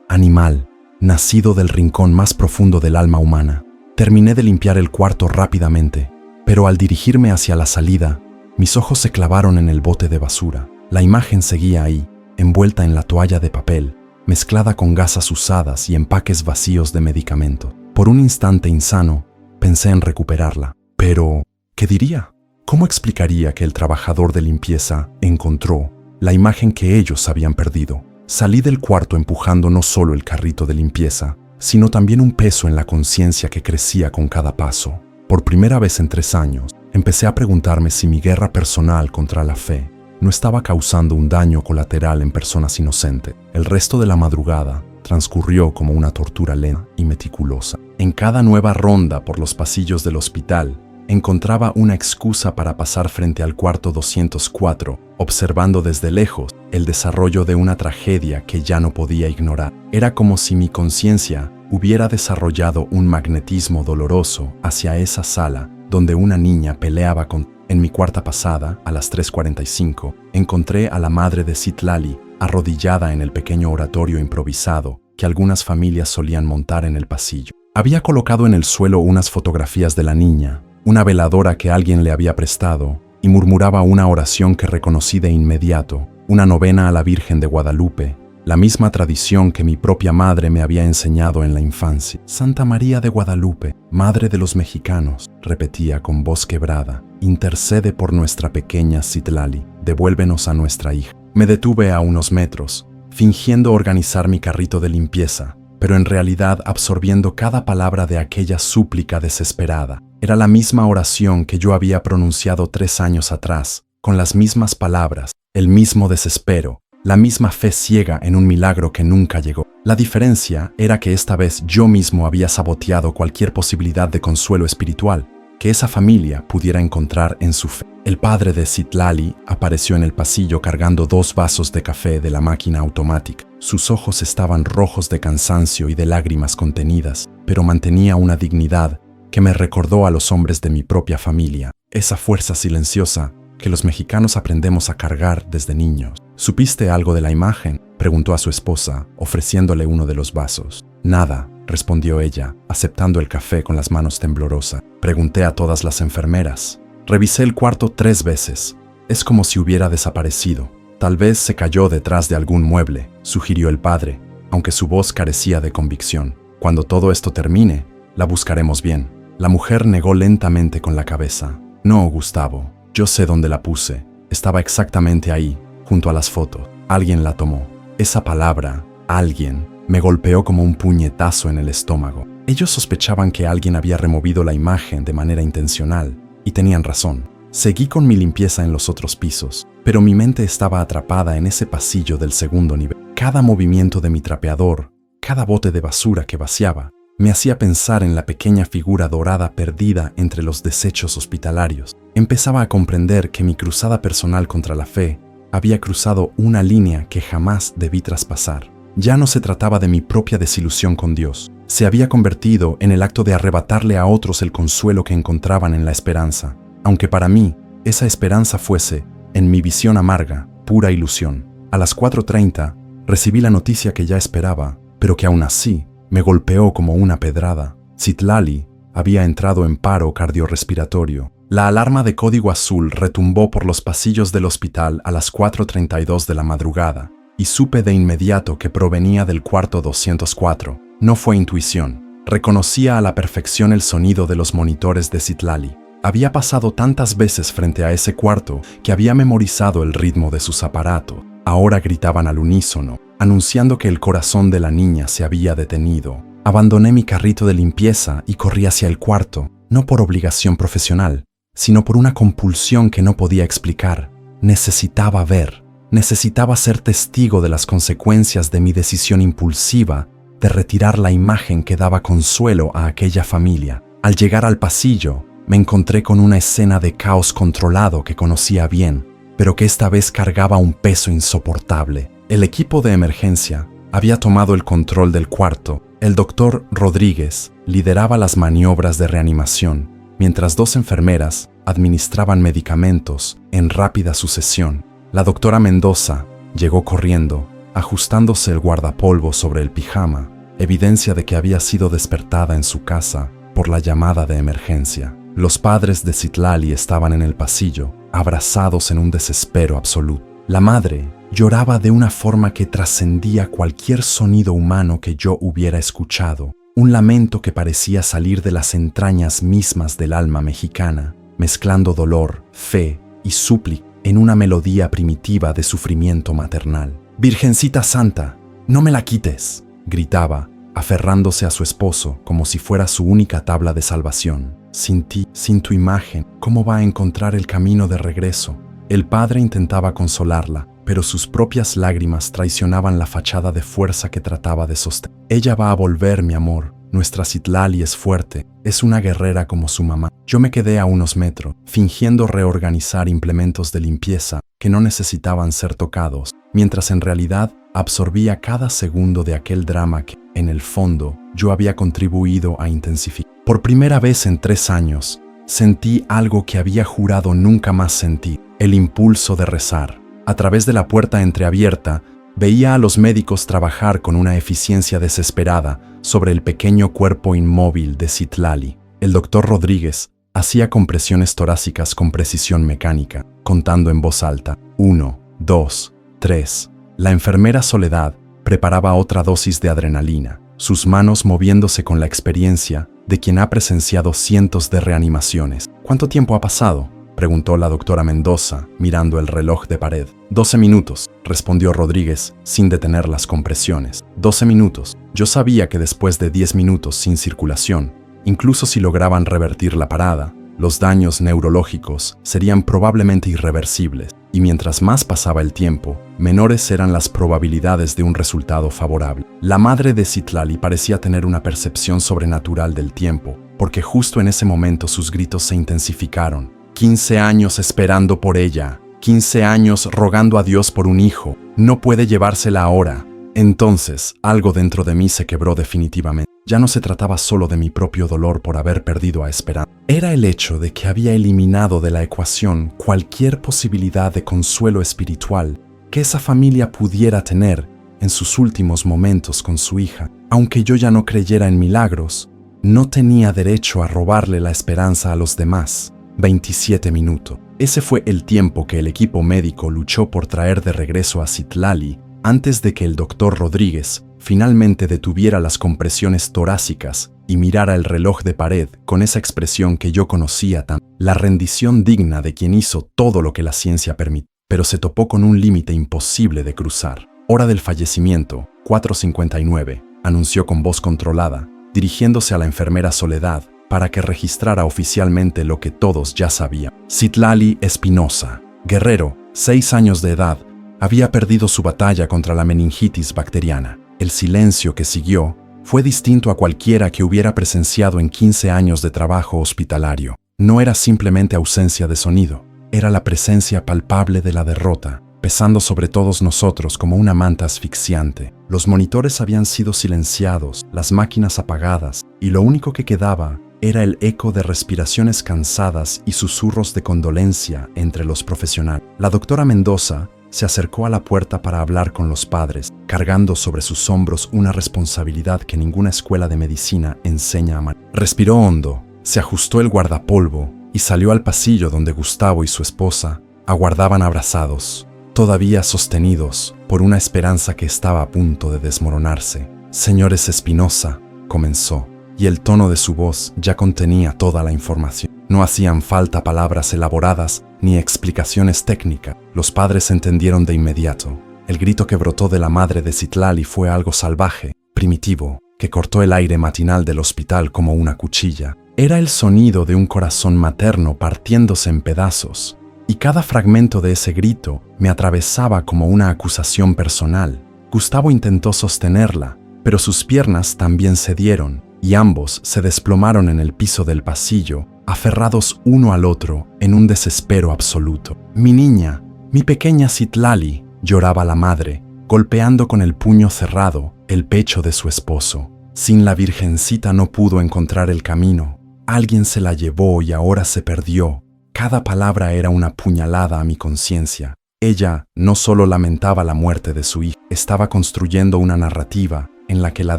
animal, nacido del rincón más profundo del alma humana. Terminé de limpiar el cuarto rápidamente, pero al dirigirme hacia la salida, mis ojos se clavaron en el bote de basura. La imagen seguía ahí, envuelta en la toalla de papel, mezclada con gasas usadas y empaques vacíos de medicamento. Por un instante insano, pensé en recuperarla. Pero, ¿qué diría? ¿Cómo explicaría que el trabajador de limpieza encontró la imagen que ellos habían perdido? Salí del cuarto empujando no solo el carrito de limpieza, sino también un peso en la conciencia que crecía con cada paso. Por primera vez en 3 años, empecé a preguntarme si mi guerra personal contra la fe no estaba causando un daño colateral en personas inocentes. El resto de la madrugada transcurrió como una tortura lenta y meticulosa. En cada nueva ronda por los pasillos del hospital, encontraba una excusa para pasar frente al cuarto 204, observando desde lejos el desarrollo de una tragedia que ya no podía ignorar. Era como si mi conciencia hubiera desarrollado un magnetismo doloroso hacia esa sala donde una niña peleaba con... En mi cuarta pasada, a las 3:45, encontré a la madre de Citlali arrodillada en el pequeño oratorio improvisado que algunas familias solían montar en el pasillo. Había colocado en el suelo unas fotografías de la niña, una veladora que alguien le había prestado, y murmuraba una oración que reconocí de inmediato, una novena a la Virgen de Guadalupe, la misma tradición que mi propia madre me había enseñado en la infancia. Santa María de Guadalupe, Madre de los mexicanos, repetía con voz quebrada, intercede por nuestra pequeña Citlali, devuélvenos a nuestra hija. Me detuve a unos metros, fingiendo organizar mi carrito de limpieza, pero en realidad absorbiendo cada palabra de aquella súplica desesperada. Era la misma oración que yo había pronunciado 3 años atrás, con las mismas palabras, el mismo desespero, la misma fe ciega en un milagro que nunca llegó. La diferencia era que esta vez yo mismo había saboteado cualquier posibilidad de consuelo espiritual que esa familia pudiera encontrar en su fe. El padre de Citlali apareció en el pasillo cargando 2 vasos de café de la máquina automática. Sus ojos estaban rojos de cansancio y de lágrimas contenidas, pero mantenía una dignidad que me recordó a los hombres de mi propia familia, esa fuerza silenciosa que los mexicanos aprendemos a cargar desde niños. ¿Supiste algo de la imagen?, preguntó a su esposa, ofreciéndole uno de los vasos. Nada, respondió ella, aceptando el café con las manos temblorosas. Pregunté a todas las enfermeras. Revisé el cuarto 3 veces. Es como si hubiera desaparecido. Tal vez se cayó detrás de algún mueble, sugirió el padre, aunque su voz carecía de convicción. Cuando todo esto termine, la buscaremos bien. La mujer negó lentamente con la cabeza. No, Gustavo, yo sé dónde la puse. Estaba exactamente ahí, junto a las fotos. Alguien la tomó. Esa palabra, alguien, me golpeó como un puñetazo en el estómago. Ellos sospechaban que alguien había removido la imagen de manera intencional, y tenían razón. Seguí con mi limpieza en los otros pisos, pero mi mente estaba atrapada en ese pasillo del segundo nivel. Cada movimiento de mi trapeador, cada bote de basura que vaciaba, me hacía pensar en la pequeña figura dorada perdida entre los desechos hospitalarios. Empezaba a comprender que mi cruzada personal contra la fe había cruzado una línea que jamás debí traspasar. Ya no se trataba de mi propia desilusión con Dios. Se había convertido en el acto de arrebatarle a otros el consuelo que encontraban en la esperanza, aunque para mí esa esperanza fuese, en mi visión amarga, pura ilusión. A las 4:30 recibí la noticia que ya esperaba, pero que aún así me golpeó como una pedrada. Citlali había entrado en paro cardiorrespiratorio. La alarma de código azul retumbó por los pasillos del hospital a las 4:32 de la madrugada, y supe de inmediato que provenía del cuarto 204. No fue intuición. Reconocía a la perfección el sonido de los monitores de Citlali. Había pasado tantas veces frente a ese cuarto que había memorizado el ritmo de sus aparatos. Ahora gritaban al unísono, anunciando que el corazón de la niña se había detenido. Abandoné mi carrito de limpieza y corrí hacia el cuarto, no por obligación profesional, sino por una compulsión que no podía explicar. Necesitaba ver, necesitaba ser testigo de las consecuencias de mi decisión impulsiva de retirar la imagen que daba consuelo a aquella familia. Al llegar al pasillo, me encontré con una escena de caos controlado que conocía bien, pero que esta vez cargaba un peso insoportable. El equipo de emergencia había tomado el control del cuarto El doctor Rodríguez lideraba las maniobras de reanimación, mientras 2 enfermeras administraban medicamentos en rápida sucesión. La doctora Mendoza llegó corriendo, ajustándose el guardapolvo sobre el pijama, evidencia de que había sido despertada en su casa por la llamada de emergencia. Los padres de Citlali estaban en el pasillo, abrazados en un desespero absoluto. La madre lloraba de una forma que trascendía cualquier sonido humano que yo hubiera escuchado, un lamento que parecía salir de las entrañas mismas del alma mexicana, mezclando dolor, fe y súplica en una melodía primitiva de sufrimiento maternal. «Virgencita Santa, no me la quites», gritaba, aferrándose a su esposo como si fuera su única tabla de salvación. «Sin ti, sin tu imagen, ¿cómo va a encontrar el camino de regreso?». El padre intentaba consolarla, pero sus propias lágrimas traicionaban la fachada de fuerza que trataba de sostener. «Ella va a volver, mi amor. Nuestra Citlali es fuerte, es una guerrera como su mamá». Yo me quedé a unos metros, fingiendo reorganizar implementos de limpieza que no necesitaban ser tocados, mientras en realidad absorbía cada segundo de aquel drama que, en el fondo, yo había contribuido a intensificar. Por primera vez en 3 años, sentí algo que había jurado nunca más sentir: el impulso de rezar. A través de la puerta entreabierta, veía a los médicos trabajar con una eficiencia desesperada sobre el pequeño cuerpo inmóvil de Citlali. El doctor Rodríguez hacía compresiones torácicas con precisión mecánica, contando en voz alta: 1, 2, 3. La enfermera Soledad preparaba otra dosis de adrenalina, sus manos moviéndose con la experiencia de quien ha presenciado cientos de reanimaciones. «¿Cuánto tiempo ha pasado?», preguntó la doctora Mendoza, mirando el reloj de pared. 12 minutos, respondió Rodríguez, sin detener las compresiones. 12 minutos. Yo sabía que después de 10 minutos sin circulación, incluso si lograban revertir la parada, los daños neurológicos serían probablemente irreversibles, y mientras más pasaba el tiempo, menores eran las probabilidades de un resultado favorable. La madre de Citlali parecía tener una percepción sobrenatural del tiempo, porque justo en ese momento sus gritos se intensificaron. 15 años esperando por ella, 15 años rogando a Dios por un hijo, no puede llevársela ahora. Entonces, algo dentro de mí se quebró definitivamente. Ya no se trataba solo de mi propio dolor por haber perdido a Esperanza. Era el hecho de que había eliminado de la ecuación cualquier posibilidad de consuelo espiritual que esa familia pudiera tener en sus últimos momentos con su hija. Aunque yo ya no creyera en milagros, no tenía derecho a robarle la esperanza a los demás. 27 minutos. Ese fue el tiempo que el equipo médico luchó por traer de regreso a Citlali antes de que el doctor Rodríguez finalmente detuviera las compresiones torácicas y mirara el reloj de pared con esa expresión que yo conocía tan, la rendición digna de quien hizo todo lo que la ciencia permitió. Pero se topó con un límite imposible de cruzar. «Hora del fallecimiento, 4:59», anunció con voz controlada, dirigiéndose a la enfermera Soledad para que registrara oficialmente lo que todos ya sabían. Citlali Espinosa, guerrero, 6 años de edad, había perdido su batalla contra la meningitis bacteriana. El silencio que siguió fue distinto a cualquiera que hubiera presenciado en 15 años de trabajo hospitalario. No era simplemente ausencia de sonido, era la presencia palpable de la derrota, pesando sobre todos nosotros como una manta asfixiante. Los monitores habían sido silenciados, las máquinas apagadas, y lo único que quedaba era el eco de respiraciones cansadas y susurros de condolencia entre los profesionales. La doctora Mendoza se acercó a la puerta para hablar con los padres, cargando sobre sus hombros una responsabilidad que ninguna escuela de medicina enseña a manejar. Respiró hondo, se ajustó el guardapolvo y salió al pasillo donde Gustavo y su esposa aguardaban abrazados, todavía sostenidos por una esperanza que estaba a punto de desmoronarse. «Señores Espinosa», comenzó, y el tono de su voz ya contenía toda la información. No hacían falta palabras elaboradas ni explicaciones técnicas. Los padres entendieron de inmediato. El grito que brotó de la madre de Citlali fue algo salvaje, primitivo, que cortó el aire matinal del hospital como una cuchilla. Era el sonido de un corazón materno partiéndose en pedazos, y cada fragmento de ese grito me atravesaba como una acusación personal. Gustavo intentó sostenerla, pero sus piernas también cedieron, y ambos se desplomaron en el piso del pasillo, aferrados uno al otro en un desespero absoluto. «Mi niña, mi pequeña Citlali», lloraba la madre, golpeando con el puño cerrado el pecho de su esposo. Sin la Virgencita no pudo encontrar el camino. Alguien se la llevó y ahora se perdió. Cada palabra era una puñalada a mi conciencia. Ella no solo lamentaba la muerte de su hija, estaba construyendo una narrativa en la que la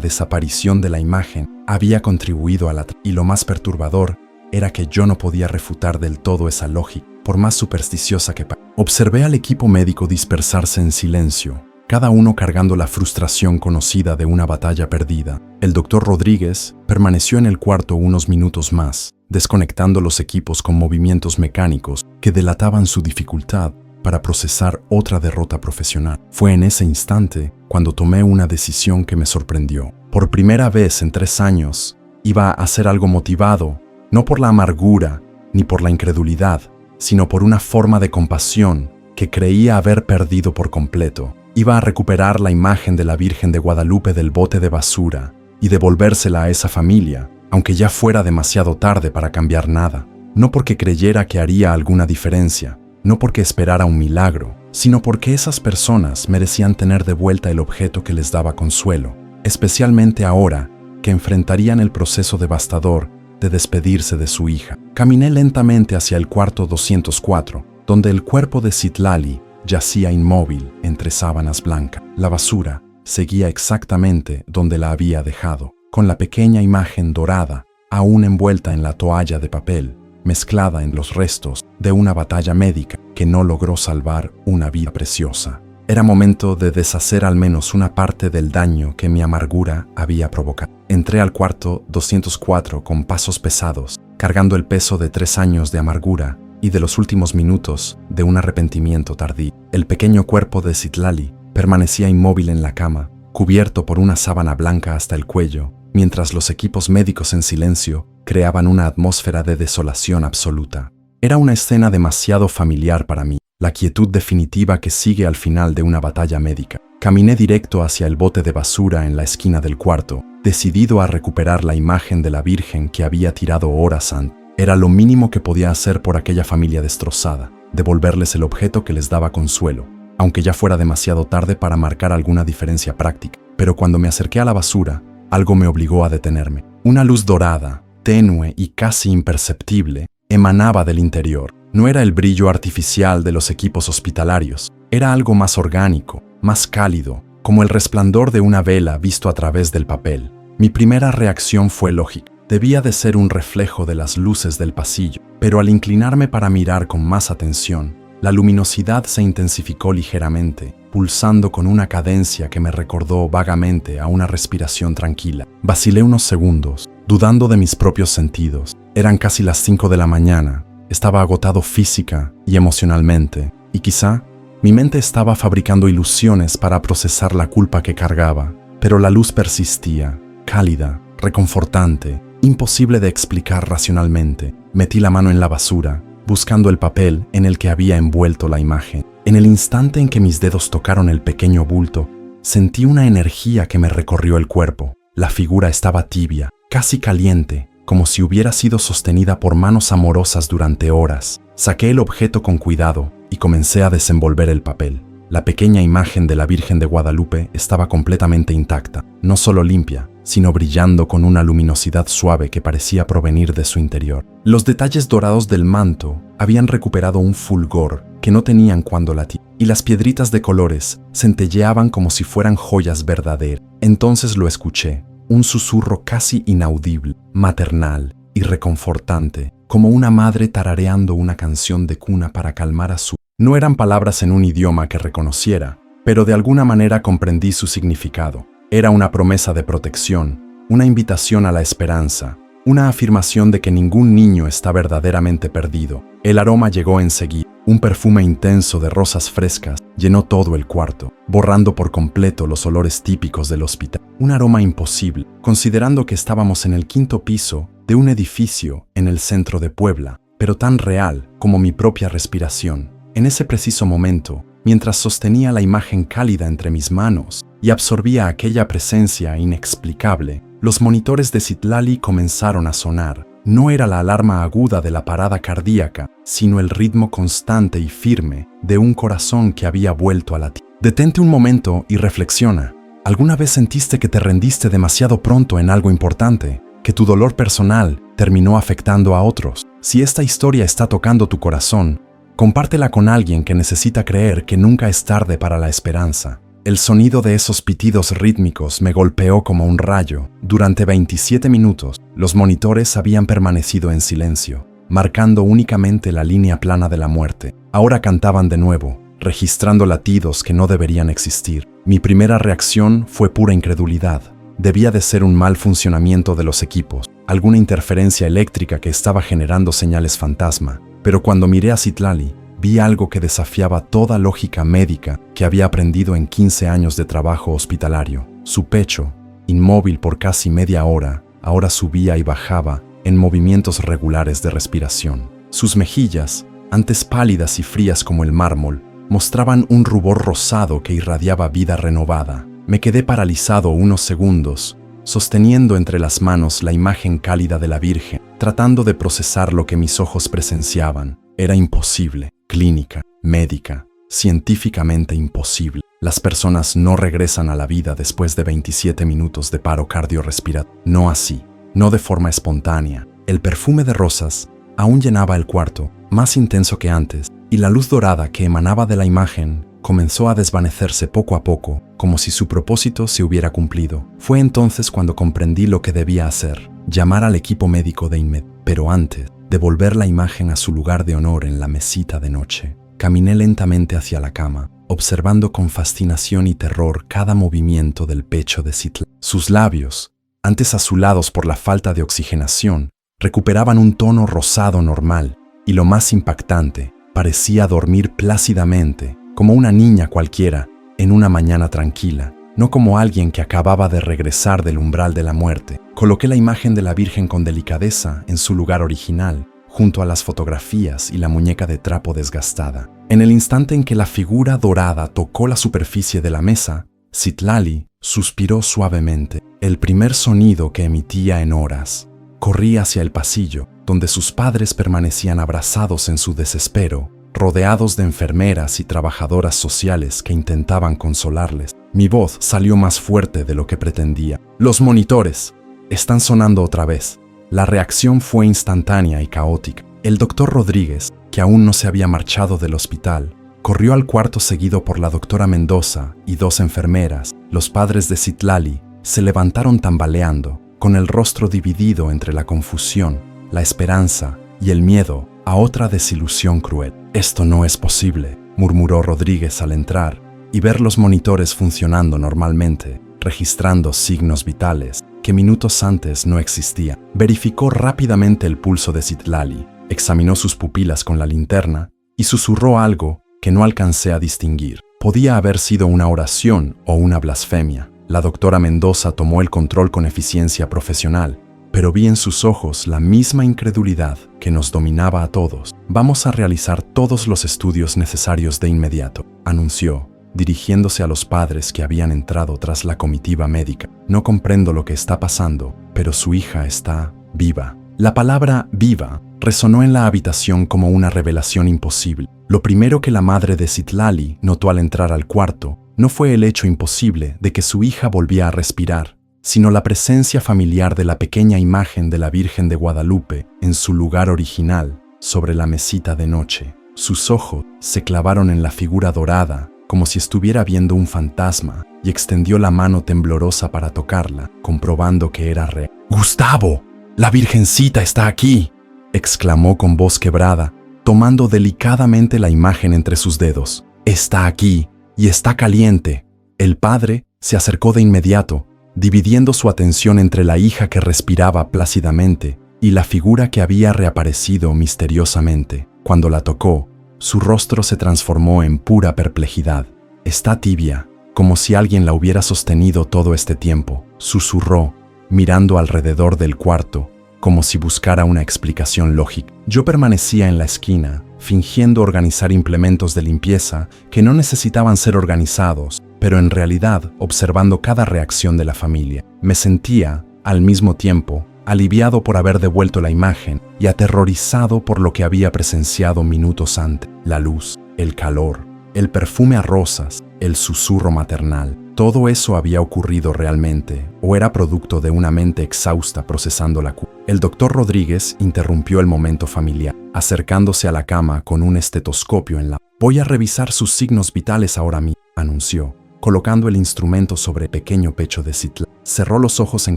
desaparición de la imagen había contribuido a y lo más perturbador era que yo no podía refutar del todo esa lógica, por más supersticiosa que parezca. Observé al equipo médico dispersarse en silencio, cada uno cargando la frustración conocida de una batalla perdida. El doctor Rodríguez permaneció en el cuarto unos minutos más, desconectando los equipos con movimientos mecánicos que delataban su dificultad para procesar otra derrota profesional. Fue en ese instante cuando tomé una decisión que me sorprendió. Por primera vez en 3 años, iba a hacer algo motivado, no por la amargura ni por la incredulidad, sino por una forma de compasión que creía haber perdido por completo. Iba a recuperar la imagen de la Virgen de Guadalupe del bote de basura y devolvérsela a esa familia, aunque ya fuera demasiado tarde para cambiar nada. No porque creyera que haría alguna diferencia, no porque esperara un milagro, sino porque esas personas merecían tener de vuelta el objeto que les daba consuelo, especialmente ahora que enfrentarían el proceso devastador de despedirse de su hija. Caminé lentamente hacia el cuarto 204, donde el cuerpo de Citlali yacía inmóvil entre sábanas blancas. La basura seguía exactamente donde la había dejado, con la pequeña imagen dorada aún envuelta en la toalla de papel, mezclada en los restos de una batalla médica que no logró salvar una vida preciosa. Era momento de deshacer al menos una parte del daño que mi amargura había provocado. Entré al cuarto 204 con pasos pesados, cargando el peso de 3 años de amargura y de los últimos minutos de un arrepentimiento tardío. El pequeño cuerpo de Citlali permanecía inmóvil en la cama, cubierto por una sábana blanca hasta el cuello, mientras los equipos médicos en silencio creaban una atmósfera de desolación absoluta. Era una escena demasiado familiar para mí, la quietud definitiva que sigue al final de una batalla médica. Caminé directo hacia el bote de basura en la esquina del cuarto, decidido a recuperar la imagen de la Virgen que había tirado horas antes. Era lo mínimo que podía hacer por aquella familia destrozada, devolverles el objeto que les daba consuelo, aunque ya fuera demasiado tarde para marcar alguna diferencia práctica. Pero cuando me acerqué a la basura, algo me obligó a detenerme. Una luz dorada, tenue y casi imperceptible, emanaba del interior. No era el brillo artificial de los equipos hospitalarios, era algo más orgánico, más cálido, como el resplandor de una vela visto a través del papel. Mi primera reacción fue lógica. Debía de ser un reflejo de las luces del pasillo, pero al inclinarme para mirar con más atención, la luminosidad se intensificó ligeramente, pulsando con una cadencia que me recordó vagamente a una respiración tranquila. Vacilé unos segundos, dudando de mis propios sentidos. Eran casi las 5 de la mañana, estaba agotado física y emocionalmente, y quizá mi mente estaba fabricando ilusiones para procesar la culpa que cargaba, pero la luz persistía, cálida, reconfortante, imposible de explicar racionalmente. Metí la mano en la basura, buscando el papel en el que había envuelto la imagen. En el instante en que mis dedos tocaron el pequeño bulto, sentí una energía que me recorrió el cuerpo. La figura estaba tibia, casi caliente, como si hubiera sido sostenida por manos amorosas durante horas. Saqué el objeto con cuidado y comencé a desenvolver el papel. La pequeña imagen de la Virgen de Guadalupe estaba completamente intacta, no solo limpia, sino brillando con una luminosidad suave que parecía provenir de su interior. Los detalles dorados del manto habían recuperado un fulgor que no tenían cuando la tiré, y las piedritas de colores centelleaban como si fueran joyas verdaderas. Entonces lo escuché, un susurro casi inaudible, maternal y reconfortante, como una madre tarareando una canción de cuna para calmar a su... No eran palabras en un idioma que reconociera, pero de alguna manera comprendí su significado. Era una promesa de protección, una invitación a la esperanza, una afirmación de que ningún niño está verdaderamente perdido. El aroma llegó enseguida. Un perfume intenso de rosas frescas llenó todo el cuarto, borrando por completo los olores típicos del hospital. Un aroma imposible, considerando que estábamos en el 5º piso de un edificio en el centro de Puebla, pero tan real como mi propia respiración. En ese preciso momento, mientras sostenía la imagen cálida entre mis manos y absorbía aquella presencia inexplicable, los monitores de Citlali comenzaron a sonar. No era la alarma aguda de la parada cardíaca, sino el ritmo constante y firme de un corazón que había vuelto a latir. Detente un momento y reflexiona, ¿Alguna vez sentiste que te rendiste demasiado pronto en algo importante? ¿Que tu dolor personal terminó afectando a otros? Si esta historia está tocando tu corazón, compártela con alguien que necesita creer que nunca es tarde para la esperanza. El sonido de esos pitidos rítmicos me golpeó como un rayo. Durante 27 minutos, los monitores habían permanecido en silencio, marcando únicamente la línea plana de la muerte. Ahora cantaban de nuevo, registrando latidos que no deberían existir. Mi primera reacción fue pura incredulidad. Debía de ser un mal funcionamiento de los equipos, alguna interferencia eléctrica que estaba generando señales fantasma. Pero cuando miré a Citlali, vi algo que desafiaba toda lógica médica que había aprendido en 15 años de trabajo hospitalario. Su pecho, inmóvil por casi media hora, ahora subía y bajaba en movimientos regulares de respiración. Sus mejillas, antes pálidas y frías como el mármol, mostraban un rubor rosado que irradiaba vida renovada. Me quedé paralizado unos segundos, sosteniendo entre las manos la imagen cálida de la Virgen, tratando de procesar lo que mis ojos presenciaban. Era imposible. Clínica, médica, científicamente imposible. Las personas no regresan a la vida después de 27 minutos de paro cardiorrespiratorio. No así, no de forma espontánea. El perfume de rosas aún llenaba el cuarto, más intenso que antes, y la luz dorada que emanaba de la imagen comenzó a desvanecerse poco a poco, como si su propósito se hubiera cumplido. Fue entonces cuando comprendí lo que debía hacer: llamar al equipo médico de inmediato. Pero antes, devolver la imagen a su lugar de honor en la mesita de noche. Caminé lentamente hacia la cama, observando con fascinación y terror cada movimiento del pecho de Citlali. Sus labios, antes azulados por la falta de oxigenación, recuperaban un tono rosado normal, y lo más impactante, parecía dormir plácidamente, como una niña cualquiera, en una mañana tranquila, no como alguien que acababa de regresar del umbral de la muerte. Coloqué la imagen de la Virgen con delicadeza en su lugar original, junto a las fotografías y la muñeca de trapo desgastada. En el instante en que la figura dorada tocó la superficie de la mesa, Citlali suspiró suavemente. El primer sonido que emitía en horas. Corrí hacia el pasillo, donde sus padres permanecían abrazados en su desespero, rodeados de enfermeras y trabajadoras sociales que intentaban consolarles. Mi voz salió más fuerte de lo que pretendía. Los monitores están sonando otra vez. La reacción fue instantánea y caótica. El doctor Rodríguez, que aún no se había marchado del hospital, corrió al cuarto seguido por la doctora Mendoza y dos enfermeras. Los padres de Citlali se levantaron tambaleando, con el rostro dividido entre la confusión, la esperanza y el miedo a otra desilusión cruel. «Esto no es posible», murmuró Rodríguez al entrar y ver los monitores funcionando normalmente, registrando signos vitales que minutos antes no existían. Verificó rápidamente el pulso de Citlali, examinó sus pupilas con la linterna y susurró algo que no alcancé a distinguir. Podía haber sido una oración o una blasfemia. La doctora Mendoza tomó el control con eficiencia profesional, pero vi en sus ojos la misma incredulidad que nos dominaba a todos. «Vamos a realizar todos los estudios necesarios de inmediato», anunció, dirigiéndose a los padres que habían entrado tras la comitiva médica. «No comprendo lo que está pasando, pero su hija está viva». La palabra «viva» resonó en la habitación como una revelación imposible. Lo primero que la madre de Citlali notó al entrar al cuarto no fue el hecho imposible de que su hija volvía a respirar, sino la presencia familiar de la pequeña imagen de la Virgen de Guadalupe en su lugar original, sobre la mesita de noche. Sus ojos se clavaron en la figura dorada, como si estuviera viendo un fantasma, y extendió la mano temblorosa para tocarla, comprobando que era real. «¡Gustavo! ¡La Virgencita está aquí!», exclamó con voz quebrada, tomando delicadamente la imagen entre sus dedos. «Está aquí, y está caliente». El padre se acercó de inmediato, dividiendo su atención entre la hija que respiraba plácidamente y la figura que había reaparecido misteriosamente. Cuando la tocó, su rostro se transformó en pura perplejidad. «Está tibia, como si alguien la hubiera sostenido todo este tiempo», susurró, mirando alrededor del cuarto, como si buscara una explicación lógica. Yo permanecía en la esquina, fingiendo organizar implementos de limpieza que no necesitaban ser organizados, pero en realidad observando cada reacción de la familia. Me sentía, al mismo tiempo, aliviado por haber devuelto la imagen y aterrorizado por lo que había presenciado minutos antes. La luz, el calor, el perfume a rosas, el susurro maternal. ¿Todo eso había ocurrido realmente o era producto de una mente exhausta procesando la culpa? El doctor Rodríguez interrumpió el momento familiar, acercándose a la cama con un estetoscopio en la mano. «Voy a revisar sus signos vitales ahora mismo», anunció, colocando el instrumento sobre el pequeño pecho de Citlali. Cerró los ojos en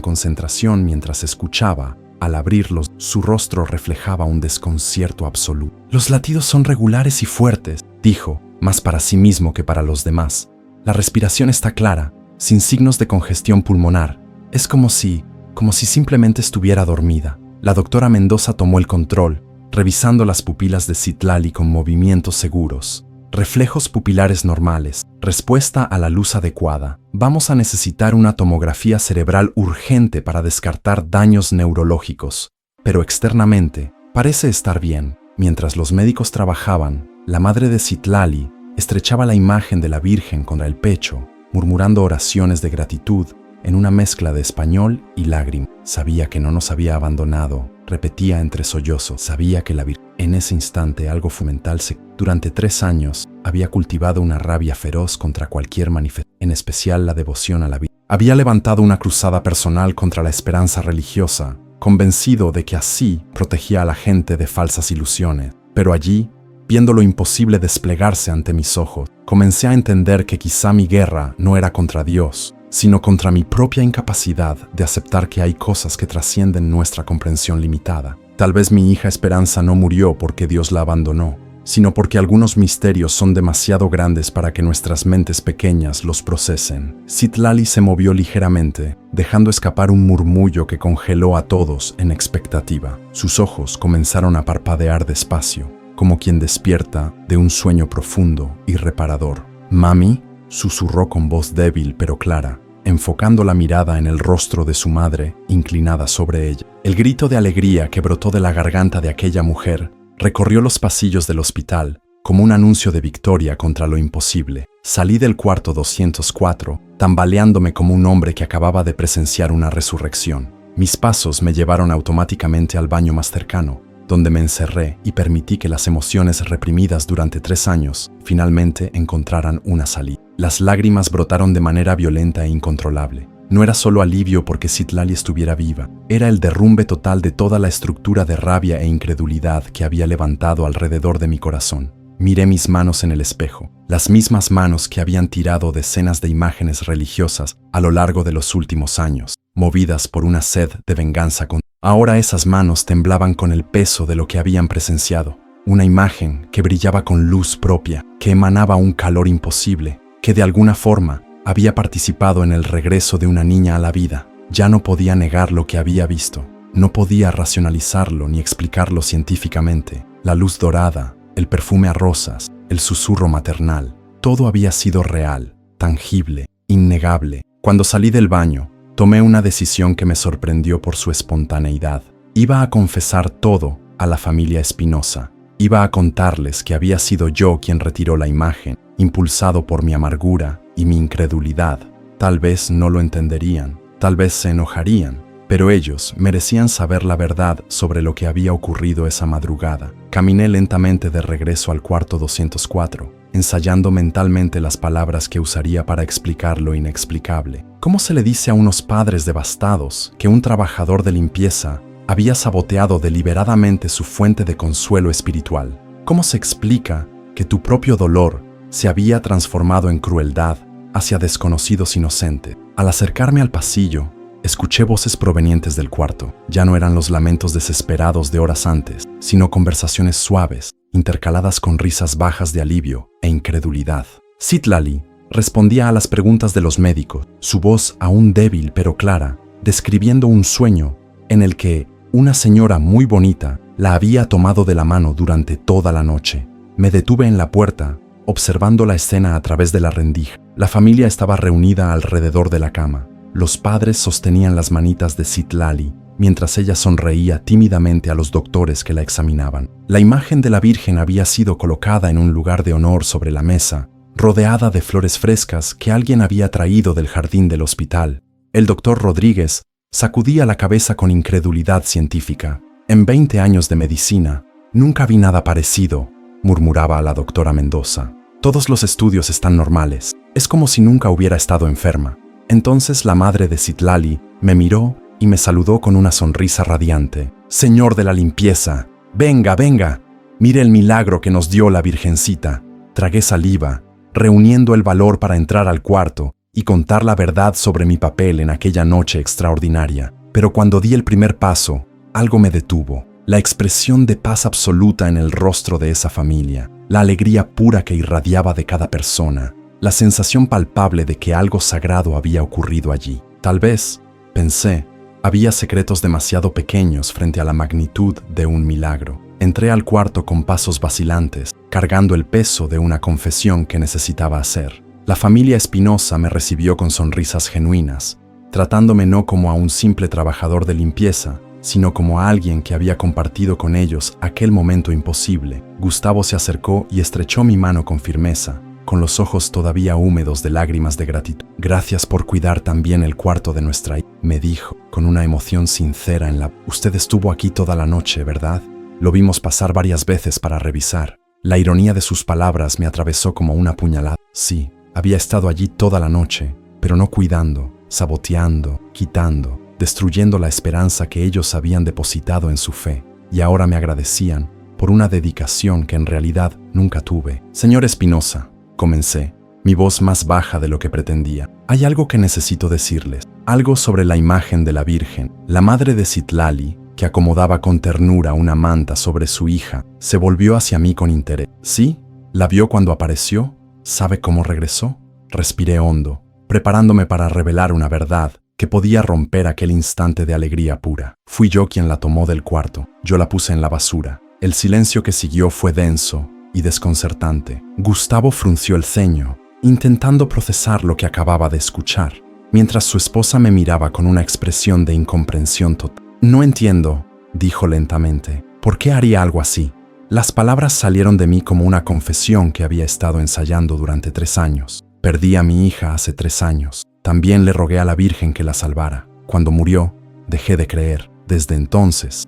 concentración mientras escuchaba. Al abrirlos, su rostro reflejaba un desconcierto absoluto. «Los latidos son regulares y fuertes», dijo, más para sí mismo que para los demás. «La respiración está clara, sin signos de congestión pulmonar. Es como si simplemente estuviera dormida». La doctora Mendoza tomó el control, revisando las pupilas de Citlali con movimientos seguros. «Reflejos pupilares normales, respuesta a la luz adecuada. Vamos a necesitar una tomografía cerebral urgente para descartar daños neurológicos. Pero externamente, parece estar bien». Mientras los médicos trabajaban, la madre de Citlali estrechaba la imagen de la Virgen contra el pecho, murmurando oraciones de gratitud en una mezcla de español y lágrimas. «Sabía que no nos había abandonado», repetía entre sollozos. «Sabía que la Virgen». En ese instante algo fundamental se... Durante 3 años había cultivado una rabia feroz contra cualquier manifestación, en especial la devoción a la Virgen. Había levantado una cruzada personal contra la esperanza religiosa, convencido de que así protegía a la gente de falsas ilusiones. Pero allí, viendo lo imposible desplegarse ante mis ojos, comencé a entender que quizá mi guerra no era contra Dios, sino contra mi propia incapacidad de aceptar que hay cosas que trascienden nuestra comprensión limitada. Tal vez mi hija Esperanza no murió porque Dios la abandonó, sino porque algunos misterios son demasiado grandes para que nuestras mentes pequeñas los procesen. Citlali se movió ligeramente, dejando escapar un murmullo que congeló a todos en expectativa. Sus ojos comenzaron a parpadear despacio, como quien despierta de un sueño profundo y reparador. «Mami», susurró con voz débil pero clara, enfocando la mirada en el rostro de su madre, inclinada sobre ella. El grito de alegría que brotó de la garganta de aquella mujer recorrió los pasillos del hospital como un anuncio de victoria contra lo imposible. Salí del cuarto 204, tambaleándome como un hombre que acababa de presenciar una resurrección. Mis pasos me llevaron automáticamente al baño más cercano, donde me encerré y permití que las emociones reprimidas durante 3 años finalmente encontraran una salida. Las lágrimas brotaron de manera violenta e incontrolable. No era solo alivio porque Citlali estuviera viva, era el derrumbe total de toda la estructura de rabia e incredulidad que había levantado alrededor de mi corazón. Miré mis manos en el espejo, las mismas manos que habían tirado decenas de imágenes religiosas a lo largo de los últimos años, movidas por una sed de venganza. Ahora esas manos temblaban con el peso de lo que habían presenciado, una imagen que brillaba con luz propia, que emanaba un calor imposible, que de alguna forma había participado en el regreso de una niña a la vida. Ya no podía negar lo que había visto, no podía racionalizarlo ni explicarlo científicamente. La luz dorada, el perfume a rosas, el susurro maternal, todo había sido real, tangible, innegable. Cuando salí del baño, tomé una decisión que me sorprendió por su espontaneidad. Iba a confesar todo a la familia Espinosa. Iba a contarles que había sido yo quien retiró la imagen, impulsado por mi amargura y mi incredulidad. Tal vez no lo entenderían, tal vez se enojarían, pero ellos merecían saber la verdad sobre lo que había ocurrido esa madrugada. Caminé lentamente de regreso al cuarto 204, ensayando mentalmente las palabras que usaría para explicar lo inexplicable. ¿Cómo se le dice a unos padres devastados que un trabajador de limpieza había saboteado deliberadamente su fuente de consuelo espiritual? ¿Cómo se explica que tu propio dolor se había transformado en crueldad hacia desconocidos inocentes? Al acercarme al pasillo, escuché voces provenientes del cuarto. Ya no eran los lamentos desesperados de horas antes, sino conversaciones suaves, intercaladas con risas bajas de alivio e incredulidad. Citlali respondía a las preguntas de los médicos, su voz aún débil pero clara, describiendo un sueño en el que una señora muy bonita la había tomado de la mano durante toda la noche. Me detuve en la puerta, observando la escena a través de la rendija. La familia estaba reunida alrededor de la cama. Los padres sostenían las manitas de Citlali, mientras ella sonreía tímidamente a los doctores que la examinaban. La imagen de la Virgen había sido colocada en un lugar de honor sobre la mesa, rodeada de flores frescas que alguien había traído del jardín del hospital. El doctor Rodríguez sacudía la cabeza con incredulidad científica. «En 20 años de medicina, nunca vi nada parecido», murmuraba a la doctora Mendoza. Todos los estudios están normales. Es como si nunca hubiera estado enferma. Entonces la madre de Citlali me miró y me saludó con una sonrisa radiante. Señor de la limpieza, venga, venga. Mire el milagro que nos dio la Virgencita. Tragué saliva, reuniendo el valor para entrar al cuarto y contar la verdad sobre mi papel en aquella noche extraordinaria. Pero cuando di el primer paso, algo me detuvo. La expresión de paz absoluta en el rostro de esa familia, la alegría pura que irradiaba de cada persona, la sensación palpable de que algo sagrado había ocurrido allí. Tal vez, pensé, había secretos demasiado pequeños frente a la magnitud de un milagro. Entré al cuarto con pasos vacilantes, cargando el peso de una confesión que necesitaba hacer. La familia Espinosa me recibió con sonrisas genuinas, tratándome no como a un simple trabajador de limpieza, sino como a alguien que había compartido con ellos aquel momento imposible. Gustavo se acercó y estrechó mi mano con firmeza, con los ojos todavía húmedos de lágrimas de gratitud. Gracias por cuidar también el cuarto de nuestra hija, me dijo, con una emoción sincera en la voz. Usted estuvo aquí toda la noche, ¿verdad? Lo vimos pasar varias veces para revisar. La ironía de sus palabras me atravesó como una puñalada. Sí, había estado allí toda la noche, pero no cuidando, saboteando, quitando, destruyendo la esperanza que ellos habían depositado en su fe, y ahora me agradecían por una dedicación que en realidad nunca tuve. Señor Espinosa, comencé, mi voz más baja de lo que pretendía. Hay algo que necesito decirles, algo sobre la imagen de la Virgen. La madre de Citlali, que acomodaba con ternura una manta sobre su hija, se volvió hacia mí con interés. ¿Sí? ¿La vio cuando apareció? ¿Sabe cómo regresó? Respiré hondo, preparándome para revelar una verdad que podía romper aquel instante de alegría pura. Fui yo quien la tomó del cuarto. Yo la puse en la basura. El silencio que siguió fue denso y desconcertante. Gustavo frunció el ceño, intentando procesar lo que acababa de escuchar, mientras su esposa me miraba con una expresión de incomprensión total. No entiendo, dijo lentamente. ¿Por qué haría algo así? Las palabras salieron de mí como una confesión que había estado ensayando durante 3 años. Perdí a mi hija hace 3 años. También le rogué a la Virgen que la salvara. Cuando murió, dejé de creer. Desde entonces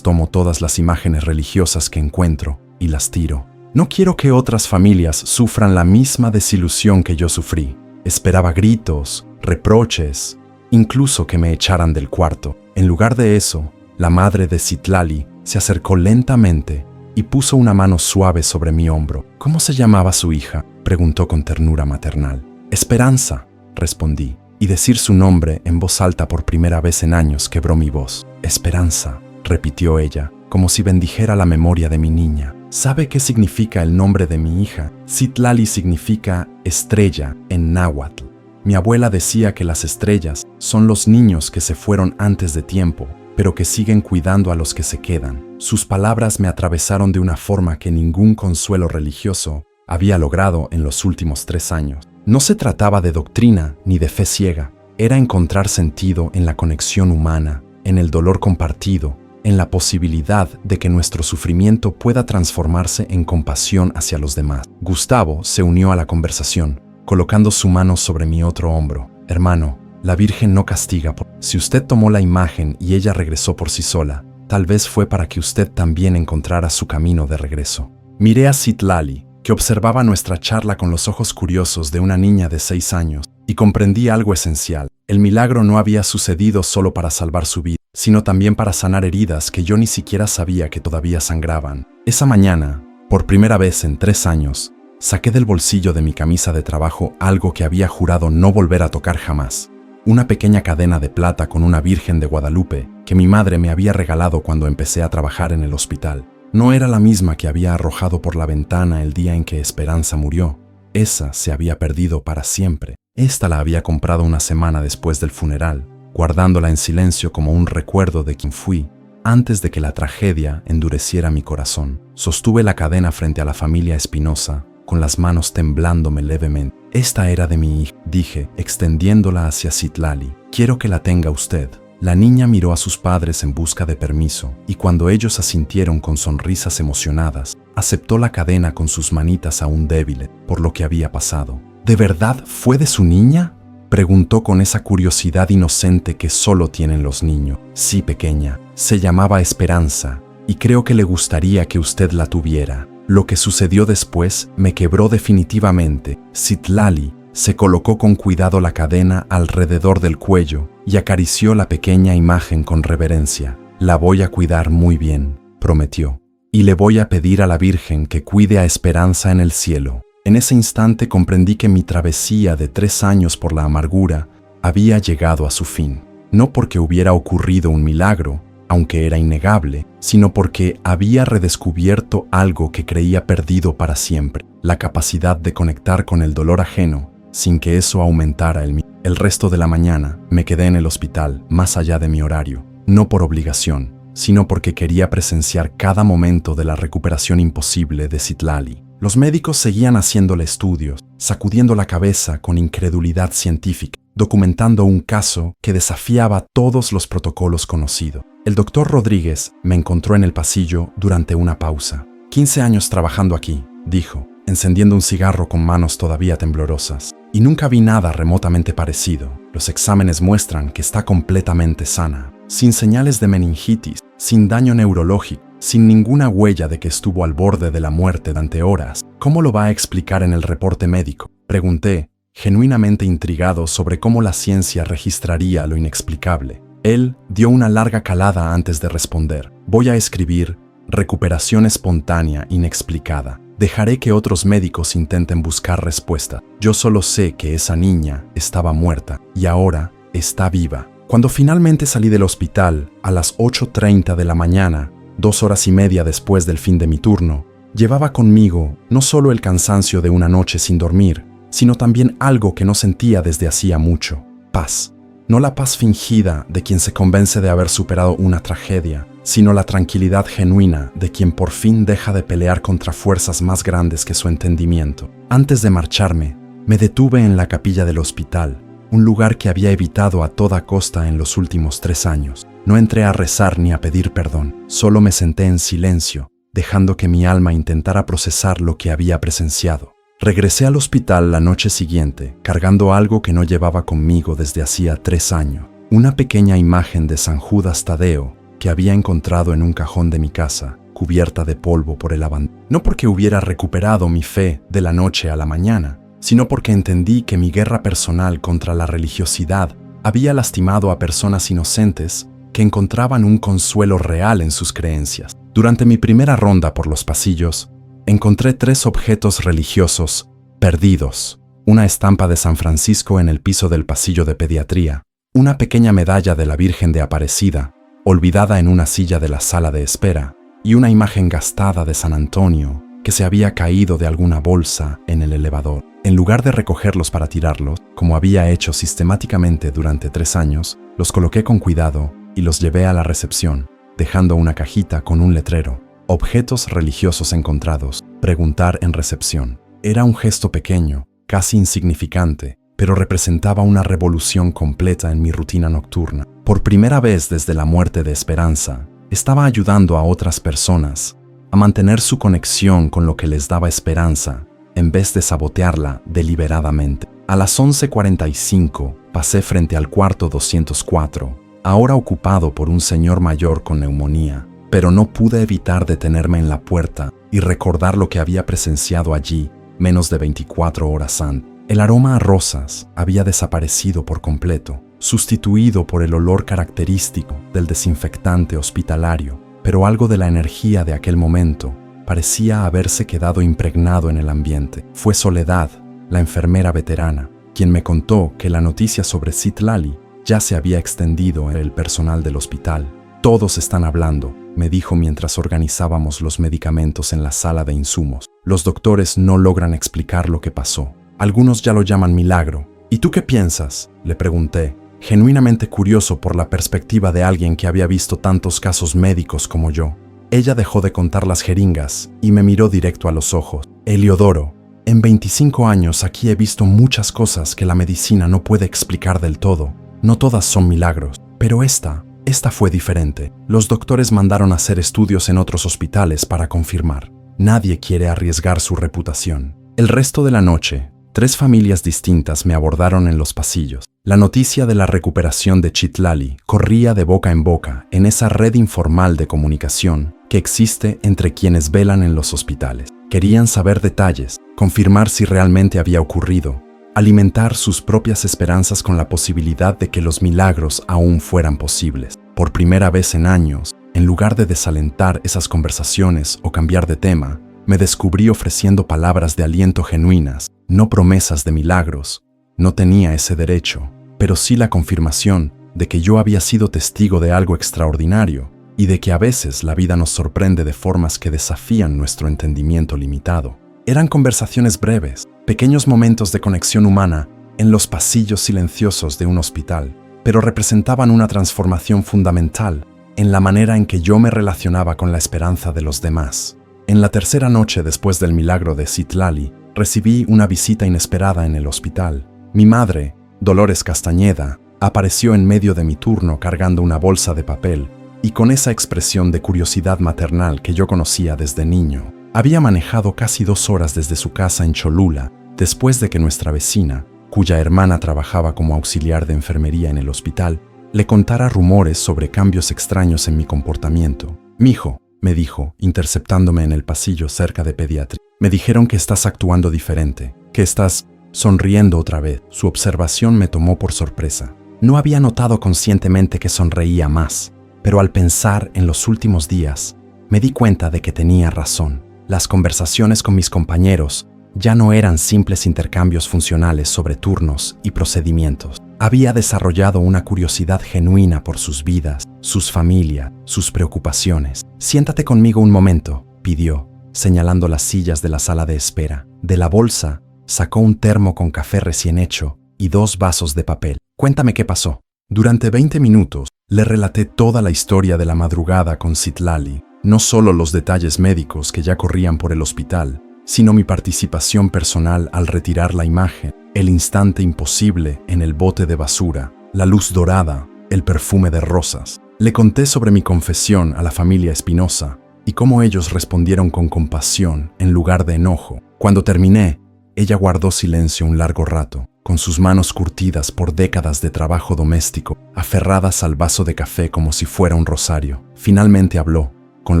tomo todas las imágenes religiosas que encuentro y las tiro. No quiero que otras familias sufran la misma desilusión que yo sufrí. Esperaba gritos, reproches, incluso que me echaran del cuarto. En lugar de eso, la madre de Citlali se acercó lentamente y puso una mano suave sobre mi hombro. ¿Cómo se llamaba su hija?, preguntó con ternura maternal. Esperanza, respondí, y decir su nombre en voz alta por primera vez en años quebró mi voz. Esperanza, repitió ella, como si bendijera la memoria de mi niña. ¿Sabe qué significa el nombre de mi hija? Citlali significa estrella en náhuatl. Mi abuela decía que las estrellas son los niños que se fueron antes de tiempo, pero que siguen cuidando a los que se quedan. Sus palabras me atravesaron de una forma que ningún consuelo religioso había logrado en los últimos 3 años. No se trataba de doctrina ni de fe ciega, era encontrar sentido en la conexión humana, en el dolor compartido, en la posibilidad de que nuestro sufrimiento pueda transformarse en compasión hacia los demás. Gustavo se unió a la conversación, colocando su mano sobre mi otro hombro. Hermano, la Virgen no castiga. Si usted tomó la imagen y ella regresó por sí sola, tal vez fue para que usted también encontrara su camino de regreso. Miré a Citlali, que observaba nuestra charla con los ojos curiosos de una niña de 6 años, y comprendí algo esencial. El milagro no había sucedido solo para salvar su vida, sino también para sanar heridas que yo ni siquiera sabía que todavía sangraban. Esa mañana, por primera vez en 3 años, saqué del bolsillo de mi camisa de trabajo algo que había jurado no volver a tocar jamás. Una pequeña cadena de plata con una Virgen de Guadalupe que mi madre me había regalado cuando empecé a trabajar en el hospital. No era la misma que había arrojado por la ventana el día en que Esperanza murió. Esa se había perdido para siempre. Esta la había comprado una semana después del funeral, guardándola en silencio como un recuerdo de quien fui, antes de que la tragedia endureciera mi corazón. Sostuve la cadena frente a la familia Espinosa, con las manos temblándome levemente. Esta era de mi hija, dije, extendiéndola hacia Citlali. Quiero que la tenga usted. La niña miró a sus padres en busca de permiso, y cuando ellos asintieron con sonrisas emocionadas, aceptó la cadena con sus manitas aún débiles por lo que había pasado. ¿De verdad fue de su niña?, preguntó con esa curiosidad inocente que solo tienen los niños. Sí, pequeña, se llamaba Esperanza, y creo que le gustaría que usted la tuviera. Lo que sucedió después me quebró definitivamente. Citlali se colocó con cuidado la cadena alrededor del cuello y acarició la pequeña imagen con reverencia. La voy a cuidar muy bien, prometió, y le voy a pedir a la Virgen que cuide a Esperanza en el cielo. En ese instante comprendí que mi travesía de 3 años por la amargura había llegado a su fin. No porque hubiera ocurrido un milagro, aunque era innegable, sino porque había redescubierto algo que creía perdido para siempre, la capacidad de conectar con el dolor ajeno sin que eso aumentara el mío. El resto de la mañana me quedé en el hospital, más allá de mi horario, no por obligación, sino porque quería presenciar cada momento de la recuperación imposible de Citlali. Los médicos seguían haciéndole estudios, sacudiendo la cabeza con incredulidad científica, documentando un caso que desafiaba todos los protocolos conocidos. El doctor Rodríguez me encontró en el pasillo durante una pausa. 15 años trabajando aquí, dijo, encendiendo un cigarro con manos todavía temblorosas. Y nunca vi nada remotamente parecido. Los exámenes muestran que está completamente sana, sin señales de meningitis, sin daño neurológico, sin ninguna huella de que estuvo al borde de la muerte durante horas. ¿Cómo lo va a explicar en el reporte médico?, pregunté, genuinamente intrigado sobre cómo la ciencia registraría lo inexplicable. Él dio una larga calada antes de responder. Voy a escribir recuperación espontánea inexplicada. Dejaré que otros médicos intenten buscar respuesta. Yo solo sé que esa niña estaba muerta y ahora está viva. Cuando finalmente salí del hospital a las 8:30 de la mañana, 2 horas y media después del fin de mi turno, llevaba conmigo no solo el cansancio de una noche sin dormir, sino también algo que no sentía desde hacía mucho: paz. No la paz fingida de quien se convence de haber superado una tragedia, sino la tranquilidad genuina de quien por fin deja de pelear contra fuerzas más grandes que su entendimiento. Antes de marcharme, me detuve en la capilla del hospital, un lugar que había evitado a toda costa en los últimos 3 años. No entré a rezar ni a pedir perdón, solo me senté en silencio, dejando que mi alma intentara procesar lo que había presenciado. Regresé al hospital la noche siguiente, cargando algo que no llevaba conmigo desde hacía 3 años, una pequeña imagen de San Judas Tadeo que había encontrado en un cajón de mi casa, cubierta de polvo por el abandono. No porque hubiera recuperado mi fe de la noche a la mañana, sino porque entendí que mi guerra personal contra la religiosidad había lastimado a personas inocentes que encontraban un consuelo real en sus creencias. Durante mi primera ronda por los pasillos, encontré 3 objetos religiosos perdidos: una estampa de San Francisco en el piso del pasillo de pediatría, una pequeña medalla de la Virgen de Aparecida, olvidada en una silla de la sala de espera, y una imagen gastada de San Antonio que se había caído de alguna bolsa en el elevador. En lugar de recogerlos para tirarlos, como había hecho sistemáticamente durante 3 años, los coloqué con cuidado y los llevé a la recepción, dejando una cajita con un letrero: objetos religiosos encontrados, preguntar en recepción. Era un gesto pequeño, casi insignificante, pero representaba una revolución completa en mi rutina nocturna. Por primera vez desde la muerte de Esperanza, estaba ayudando a otras personas a mantener su conexión con lo que les daba esperanza, en vez de sabotearla deliberadamente. A las 11:45 pasé frente al cuarto 204, ahora ocupado por un señor mayor con neumonía, pero no pude evitar detenerme en la puerta y recordar lo que había presenciado allí menos de 24 horas antes. El aroma a rosas había desaparecido por completo, sustituido por el olor característico del desinfectante hospitalario, pero algo de la energía de aquel momento parecía haberse quedado impregnado en el ambiente. Fue Soledad, la enfermera veterana, quien me contó que la noticia sobre Citlali ya se había extendido en el personal del hospital. Todos están hablando, me dijo mientras organizábamos los medicamentos en la sala de insumos. Los doctores no logran explicar lo que pasó. Algunos ya lo llaman milagro. ¿Y tú qué piensas?, le pregunté, genuinamente curioso por la perspectiva de alguien que había visto tantos casos médicos como yo. Ella dejó de contar las jeringas y me miró directo a los ojos. Eliodoro, en 25 años aquí he visto muchas cosas que la medicina no puede explicar del todo. No todas son milagros, pero esta fue diferente. Los doctores mandaron a hacer estudios en otros hospitales para confirmar. Nadie quiere arriesgar su reputación. El resto de la noche, 3 familias distintas me abordaron en los pasillos. La noticia de la recuperación de Citlali corría de boca en boca en esa red informal de comunicación que existe entre quienes velan en los hospitales. Querían saber detalles, confirmar si realmente había ocurrido, alimentar sus propias esperanzas con la posibilidad de que los milagros aún fueran posibles. Por primera vez en años, en lugar de desalentar esas conversaciones o cambiar de tema, me descubrí ofreciendo palabras de aliento genuinas, no promesas de milagros. No tenía ese derecho, pero sí la confirmación de que yo había sido testigo de algo extraordinario y de que a veces la vida nos sorprende de formas que desafían nuestro entendimiento limitado. Eran conversaciones breves, pequeños momentos de conexión humana en los pasillos silenciosos de un hospital, pero representaban una transformación fundamental en la manera en que yo me relacionaba con la esperanza de los demás. En la tercera noche después del milagro de Citlali, recibí una visita inesperada en el hospital. Mi madre, Dolores Castañeda, apareció en medio de mi turno cargando una bolsa de papel y con esa expresión de curiosidad maternal que yo conocía desde niño. Había manejado casi 2 horas desde su casa en Cholula, después de que nuestra vecina, cuya hermana trabajaba como auxiliar de enfermería en el hospital, le contara rumores sobre cambios extraños en mi comportamiento. «Mijo», me dijo, interceptándome en el pasillo cerca de pediatría, «me dijeron que estás actuando diferente, que estás sonriendo otra vez». Su observación me tomó por sorpresa. No había notado conscientemente que sonreía más, pero al pensar en los últimos días, me di cuenta de que tenía razón. Las conversaciones con mis compañeros ya no eran simples intercambios funcionales sobre turnos y procedimientos. Había desarrollado una curiosidad genuina por sus vidas, sus familias, sus preocupaciones. «Siéntate conmigo un momento», pidió, señalando las sillas de la sala de espera. De la bolsa, sacó un termo con café recién hecho y 2 vasos de papel. «Cuéntame qué pasó». Durante 20 minutos, le relaté toda la historia de la madrugada con Citlali, no solo los detalles médicos que ya corrían por el hospital, sino mi participación personal al retirar la imagen, el instante imposible en el bote de basura, la luz dorada, el perfume de rosas. Le conté sobre mi confesión a la familia Espinosa y cómo ellos respondieron con compasión en lugar de enojo. Cuando terminé, ella guardó silencio un largo rato, con sus manos curtidas por décadas de trabajo doméstico, aferradas al vaso de café como si fuera un rosario. Finalmente habló, con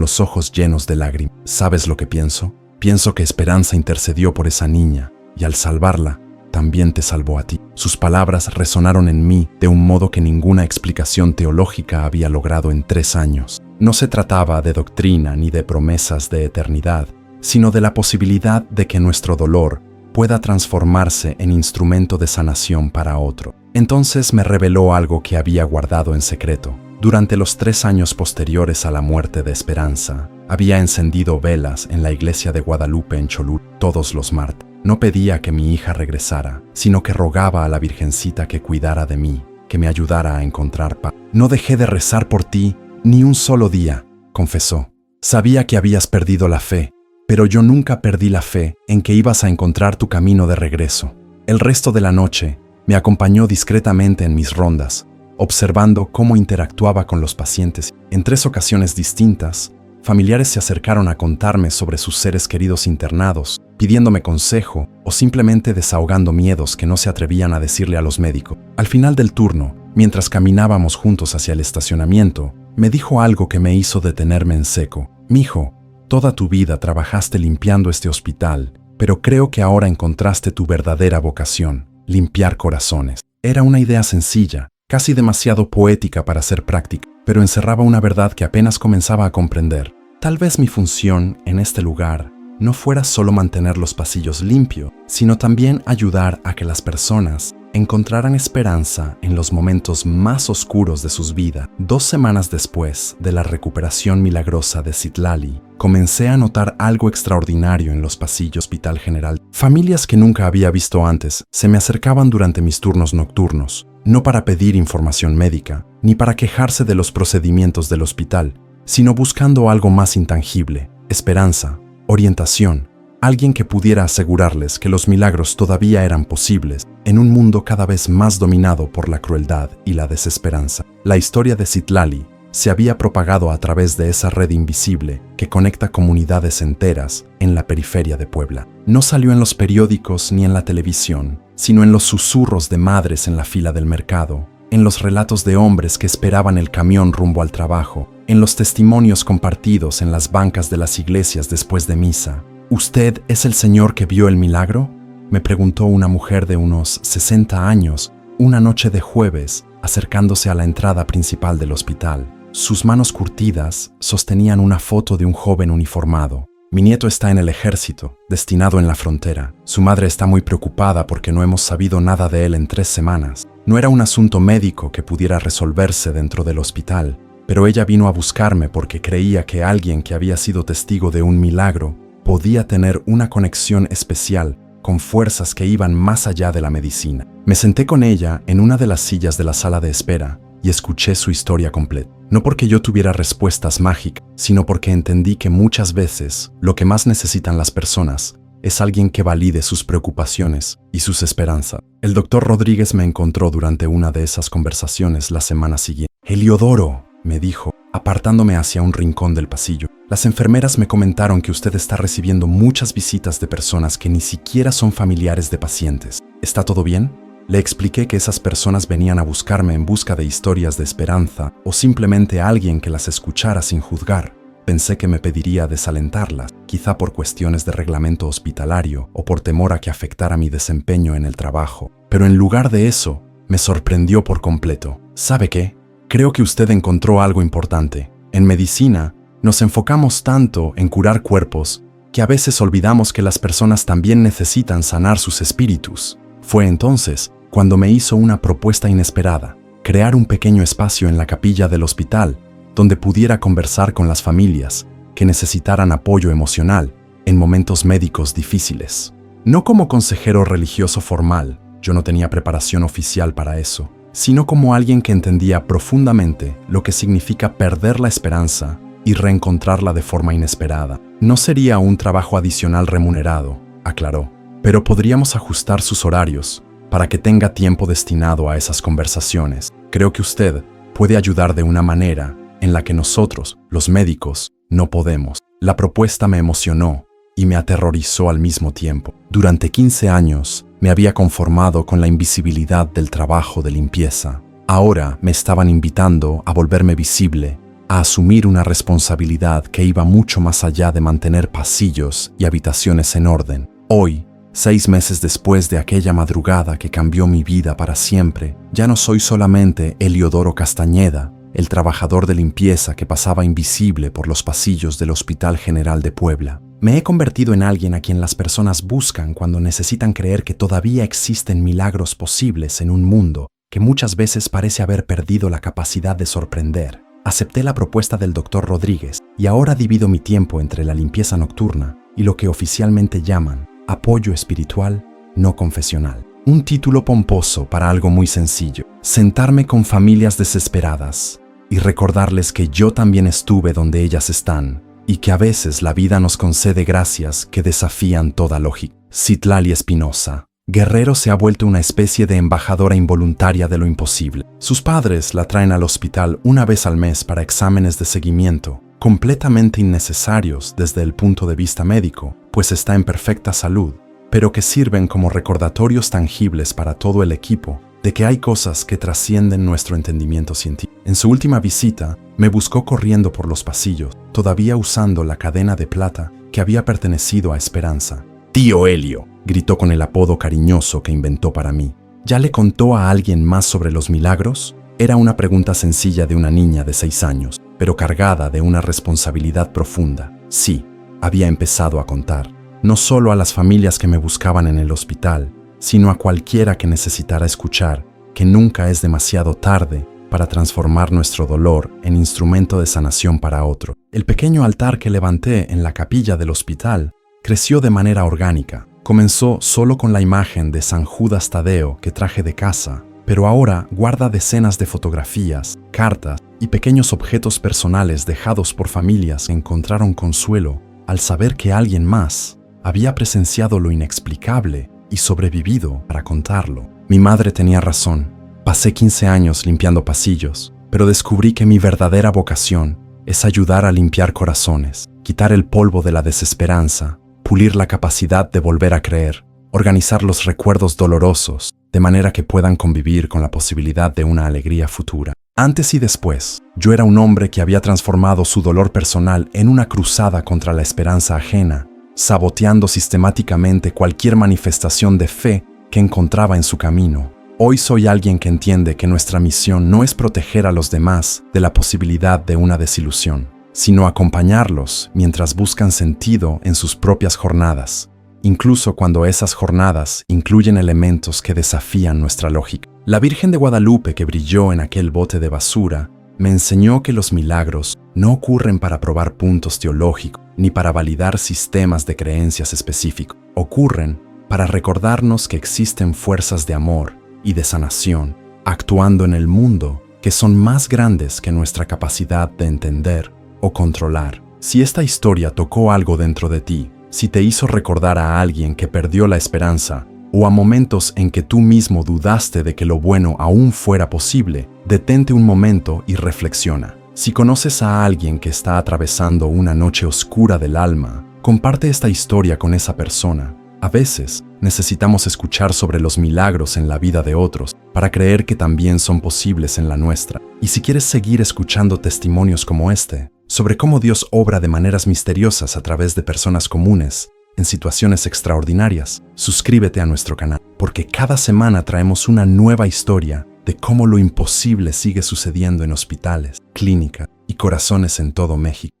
los ojos llenos de lágrimas. «¿Sabes lo que pienso? Pienso que Esperanza intercedió por esa niña, y al salvarla, también te salvó a ti». Sus palabras resonaron en mí de un modo que ninguna explicación teológica había logrado en 3 años. No se trataba de doctrina ni de promesas de eternidad, sino de la posibilidad de que nuestro dolor pueda transformarse en instrumento de sanación para otro. Entonces me reveló algo que había guardado en secreto. Durante los 3 años posteriores a la muerte de Esperanza, había encendido velas en la iglesia de Guadalupe en Cholula todos los martes. No pedía que mi hija regresara, sino que rogaba a la Virgencita que cuidara de mí, que me ayudara a encontrar paz. «No dejé de rezar por ti ni un solo día», confesó. «Sabía que habías perdido la fe, pero yo nunca perdí la fe en que ibas a encontrar tu camino de regreso». El resto de la noche me acompañó discretamente en mis rondas, observando cómo interactuaba con los pacientes. En 3 ocasiones distintas, familiares se acercaron a contarme sobre sus seres queridos internados, pidiéndome consejo o simplemente desahogando miedos que no se atrevían a decirle a los médicos. Al final del turno, mientras caminábamos juntos hacia el estacionamiento, me dijo algo que me hizo detenerme en seco. «Mijo, toda tu vida trabajaste limpiando este hospital, pero creo que ahora encontraste tu verdadera vocación, limpiar corazones». Era una idea sencilla, casi demasiado poética para ser práctica, pero encerraba una verdad que apenas comenzaba a comprender. Tal vez mi función en este lugar no fuera solo mantener los pasillos limpios, sino también ayudar a que las personas encontraran esperanza en los momentos más oscuros de sus vidas. 2 semanas después de la recuperación milagrosa de Citlali, comencé a notar algo extraordinario en los pasillos del Hospital General. Familias que nunca había visto antes se me acercaban durante mis turnos nocturnos, no para pedir información médica, ni para quejarse de los procedimientos del hospital, sino buscando algo más intangible: esperanza, orientación, alguien que pudiera asegurarles que los milagros todavía eran posibles en un mundo cada vez más dominado por la crueldad y la desesperanza. La historia de Citlali se había propagado a través de esa red invisible que conecta comunidades enteras en la periferia de Puebla. No salió en los periódicos ni en la televisión, sino en los susurros de madres en la fila del mercado, en los relatos de hombres que esperaban el camión rumbo al trabajo, en los testimonios compartidos en las bancas de las iglesias después de misa. ¿Usted es el señor que vio el milagro?, me preguntó una mujer de unos 60 años una noche de jueves, acercándose a la entrada principal del hospital. Sus manos curtidas sostenían una foto de un joven uniformado. Mi nieto está en el ejército, destinado en la frontera. Su madre está muy preocupada porque no hemos sabido nada de él en 3 semanas. No era un asunto médico que pudiera resolverse dentro del hospital, pero ella vino a buscarme porque creía que alguien que había sido testigo de un milagro podía tener una conexión especial con fuerzas que iban más allá de la medicina. Me senté con ella en una de las sillas de la sala de espera y escuché su historia completa. No porque yo tuviera respuestas mágicas, sino porque entendí que muchas veces lo que más necesitan las personas es alguien que valide sus preocupaciones y sus esperanzas. El doctor Rodríguez me encontró durante una de esas conversaciones la semana siguiente. «Heliodoro», me dijo, apartándome hacia un rincón del pasillo. «Las enfermeras me comentaron que usted está recibiendo muchas visitas de personas que ni siquiera son familiares de pacientes. ¿Está todo bien?». Le expliqué que esas personas venían a buscarme en busca de historias de esperanza o simplemente alguien que las escuchara sin juzgar. Pensé que me pediría desalentarlas, quizá por cuestiones de reglamento hospitalario o por temor a que afectara mi desempeño en el trabajo. Pero en lugar de eso, me sorprendió por completo. ¿Sabe qué? Creo que usted encontró algo importante. En medicina, nos enfocamos tanto en curar cuerpos que a veces olvidamos que las personas también necesitan sanar sus espíritus. Fue entonces cuando me hizo una propuesta inesperada: crear un pequeño espacio en la capilla del hospital donde pudiera conversar con las familias que necesitaran apoyo emocional en momentos médicos difíciles. No como consejero religioso formal, yo no tenía preparación oficial para eso, sino como alguien que entendía profundamente lo que significa perder la esperanza y reencontrarla de forma inesperada. No sería un trabajo adicional remunerado, aclaró, pero podríamos ajustar sus horarios para que tenga tiempo destinado a esas conversaciones. Creo que usted puede ayudar de una manera en la que nosotros, los médicos, no podemos. La propuesta me emocionó y me aterrorizó al mismo tiempo. Durante 15 años me había conformado con la invisibilidad del trabajo de limpieza. Ahora me estaban invitando a volverme visible, a asumir una responsabilidad que iba mucho más allá de mantener pasillos y habitaciones en orden. Hoy, 6 meses después de aquella madrugada que cambió mi vida para siempre, ya no soy solamente Heliodoro Castañeda, el trabajador de limpieza que pasaba invisible por los pasillos del Hospital General de Puebla. Me he convertido en alguien a quien las personas buscan cuando necesitan creer que todavía existen milagros posibles en un mundo que muchas veces parece haber perdido la capacidad de sorprender. Acepté la propuesta del Dr. Rodríguez y ahora divido mi tiempo entre la limpieza nocturna y lo que oficialmente llaman apoyo espiritual no confesional. Un título pomposo para algo muy sencillo: sentarme con familias desesperadas y recordarles que yo también estuve donde ellas están y que a veces la vida nos concede gracias que desafían toda lógica. Citlali Espinosa. Guerrero se ha vuelto una especie de embajadora involuntaria de lo imposible. Sus padres la traen al hospital una vez al mes para exámenes de seguimiento, completamente innecesarios desde el punto de vista médico, pues está en perfecta salud, pero que sirven como recordatorios tangibles para todo el equipo de que hay cosas que trascienden nuestro entendimiento científico. En su última visita, me buscó corriendo por los pasillos, todavía usando la cadena de plata que había pertenecido a Esperanza. «Tío Helio», gritó con el apodo cariñoso que inventó para mí. ¿Ya le contó a alguien más sobre los milagros? Era una pregunta sencilla de una niña de 6 años, pero cargada de una responsabilidad profunda. Sí, había empezado a contar, no solo a las familias que me buscaban en el hospital, sino a cualquiera que necesitara escuchar que nunca es demasiado tarde para transformar nuestro dolor en instrumento de sanación para otro. El pequeño altar que levanté en la capilla del hospital creció de manera orgánica. Comenzó solo con la imagen de San Judas Tadeo que traje de casa, pero ahora guarda decenas de fotografías, cartas y pequeños objetos personales dejados por familias que encontraron consuelo al saber que alguien más había presenciado lo inexplicable y sobrevivido para contarlo. Mi madre tenía razón. Pasé 15 años limpiando pasillos, pero descubrí que mi verdadera vocación es ayudar a limpiar corazones, quitar el polvo de la desesperanza, pulir la capacidad de volver a creer, organizar los recuerdos dolorosos de manera que puedan convivir con la posibilidad de una alegría futura. Antes y después, yo era un hombre que había transformado su dolor personal en una cruzada contra la esperanza ajena saboteando sistemáticamente cualquier manifestación de fe que encontraba en su camino. Hoy soy alguien que entiende que nuestra misión no es proteger a los demás de la posibilidad de una desilusión, sino acompañarlos mientras buscan sentido en sus propias jornadas, incluso cuando esas jornadas incluyen elementos que desafían nuestra lógica. La Virgen de Guadalupe que brilló en aquel bote de basura me enseñó que los milagros no ocurren para probar puntos teológicos ni para validar sistemas de creencias específicos. Ocurren para recordarnos que existen fuerzas de amor y de sanación actuando en el mundo que son más grandes que nuestra capacidad de entender o controlar. Si esta historia tocó algo dentro de ti, si te hizo recordar a alguien que perdió la esperanza o a momentos en que tú mismo dudaste de que lo bueno aún fuera posible, detente un momento y reflexiona. Si conoces a alguien que está atravesando una noche oscura del alma, comparte esta historia con esa persona. A veces, necesitamos escuchar sobre los milagros en la vida de otros para creer que también son posibles en la nuestra. Y si quieres seguir escuchando testimonios como este, sobre cómo Dios obra de maneras misteriosas a través de personas comunes, en situaciones extraordinarias, suscríbete a nuestro canal, porque cada semana traemos una nueva historia de cómo lo imposible sigue sucediendo en hospitales, clínicas y corazones en todo México.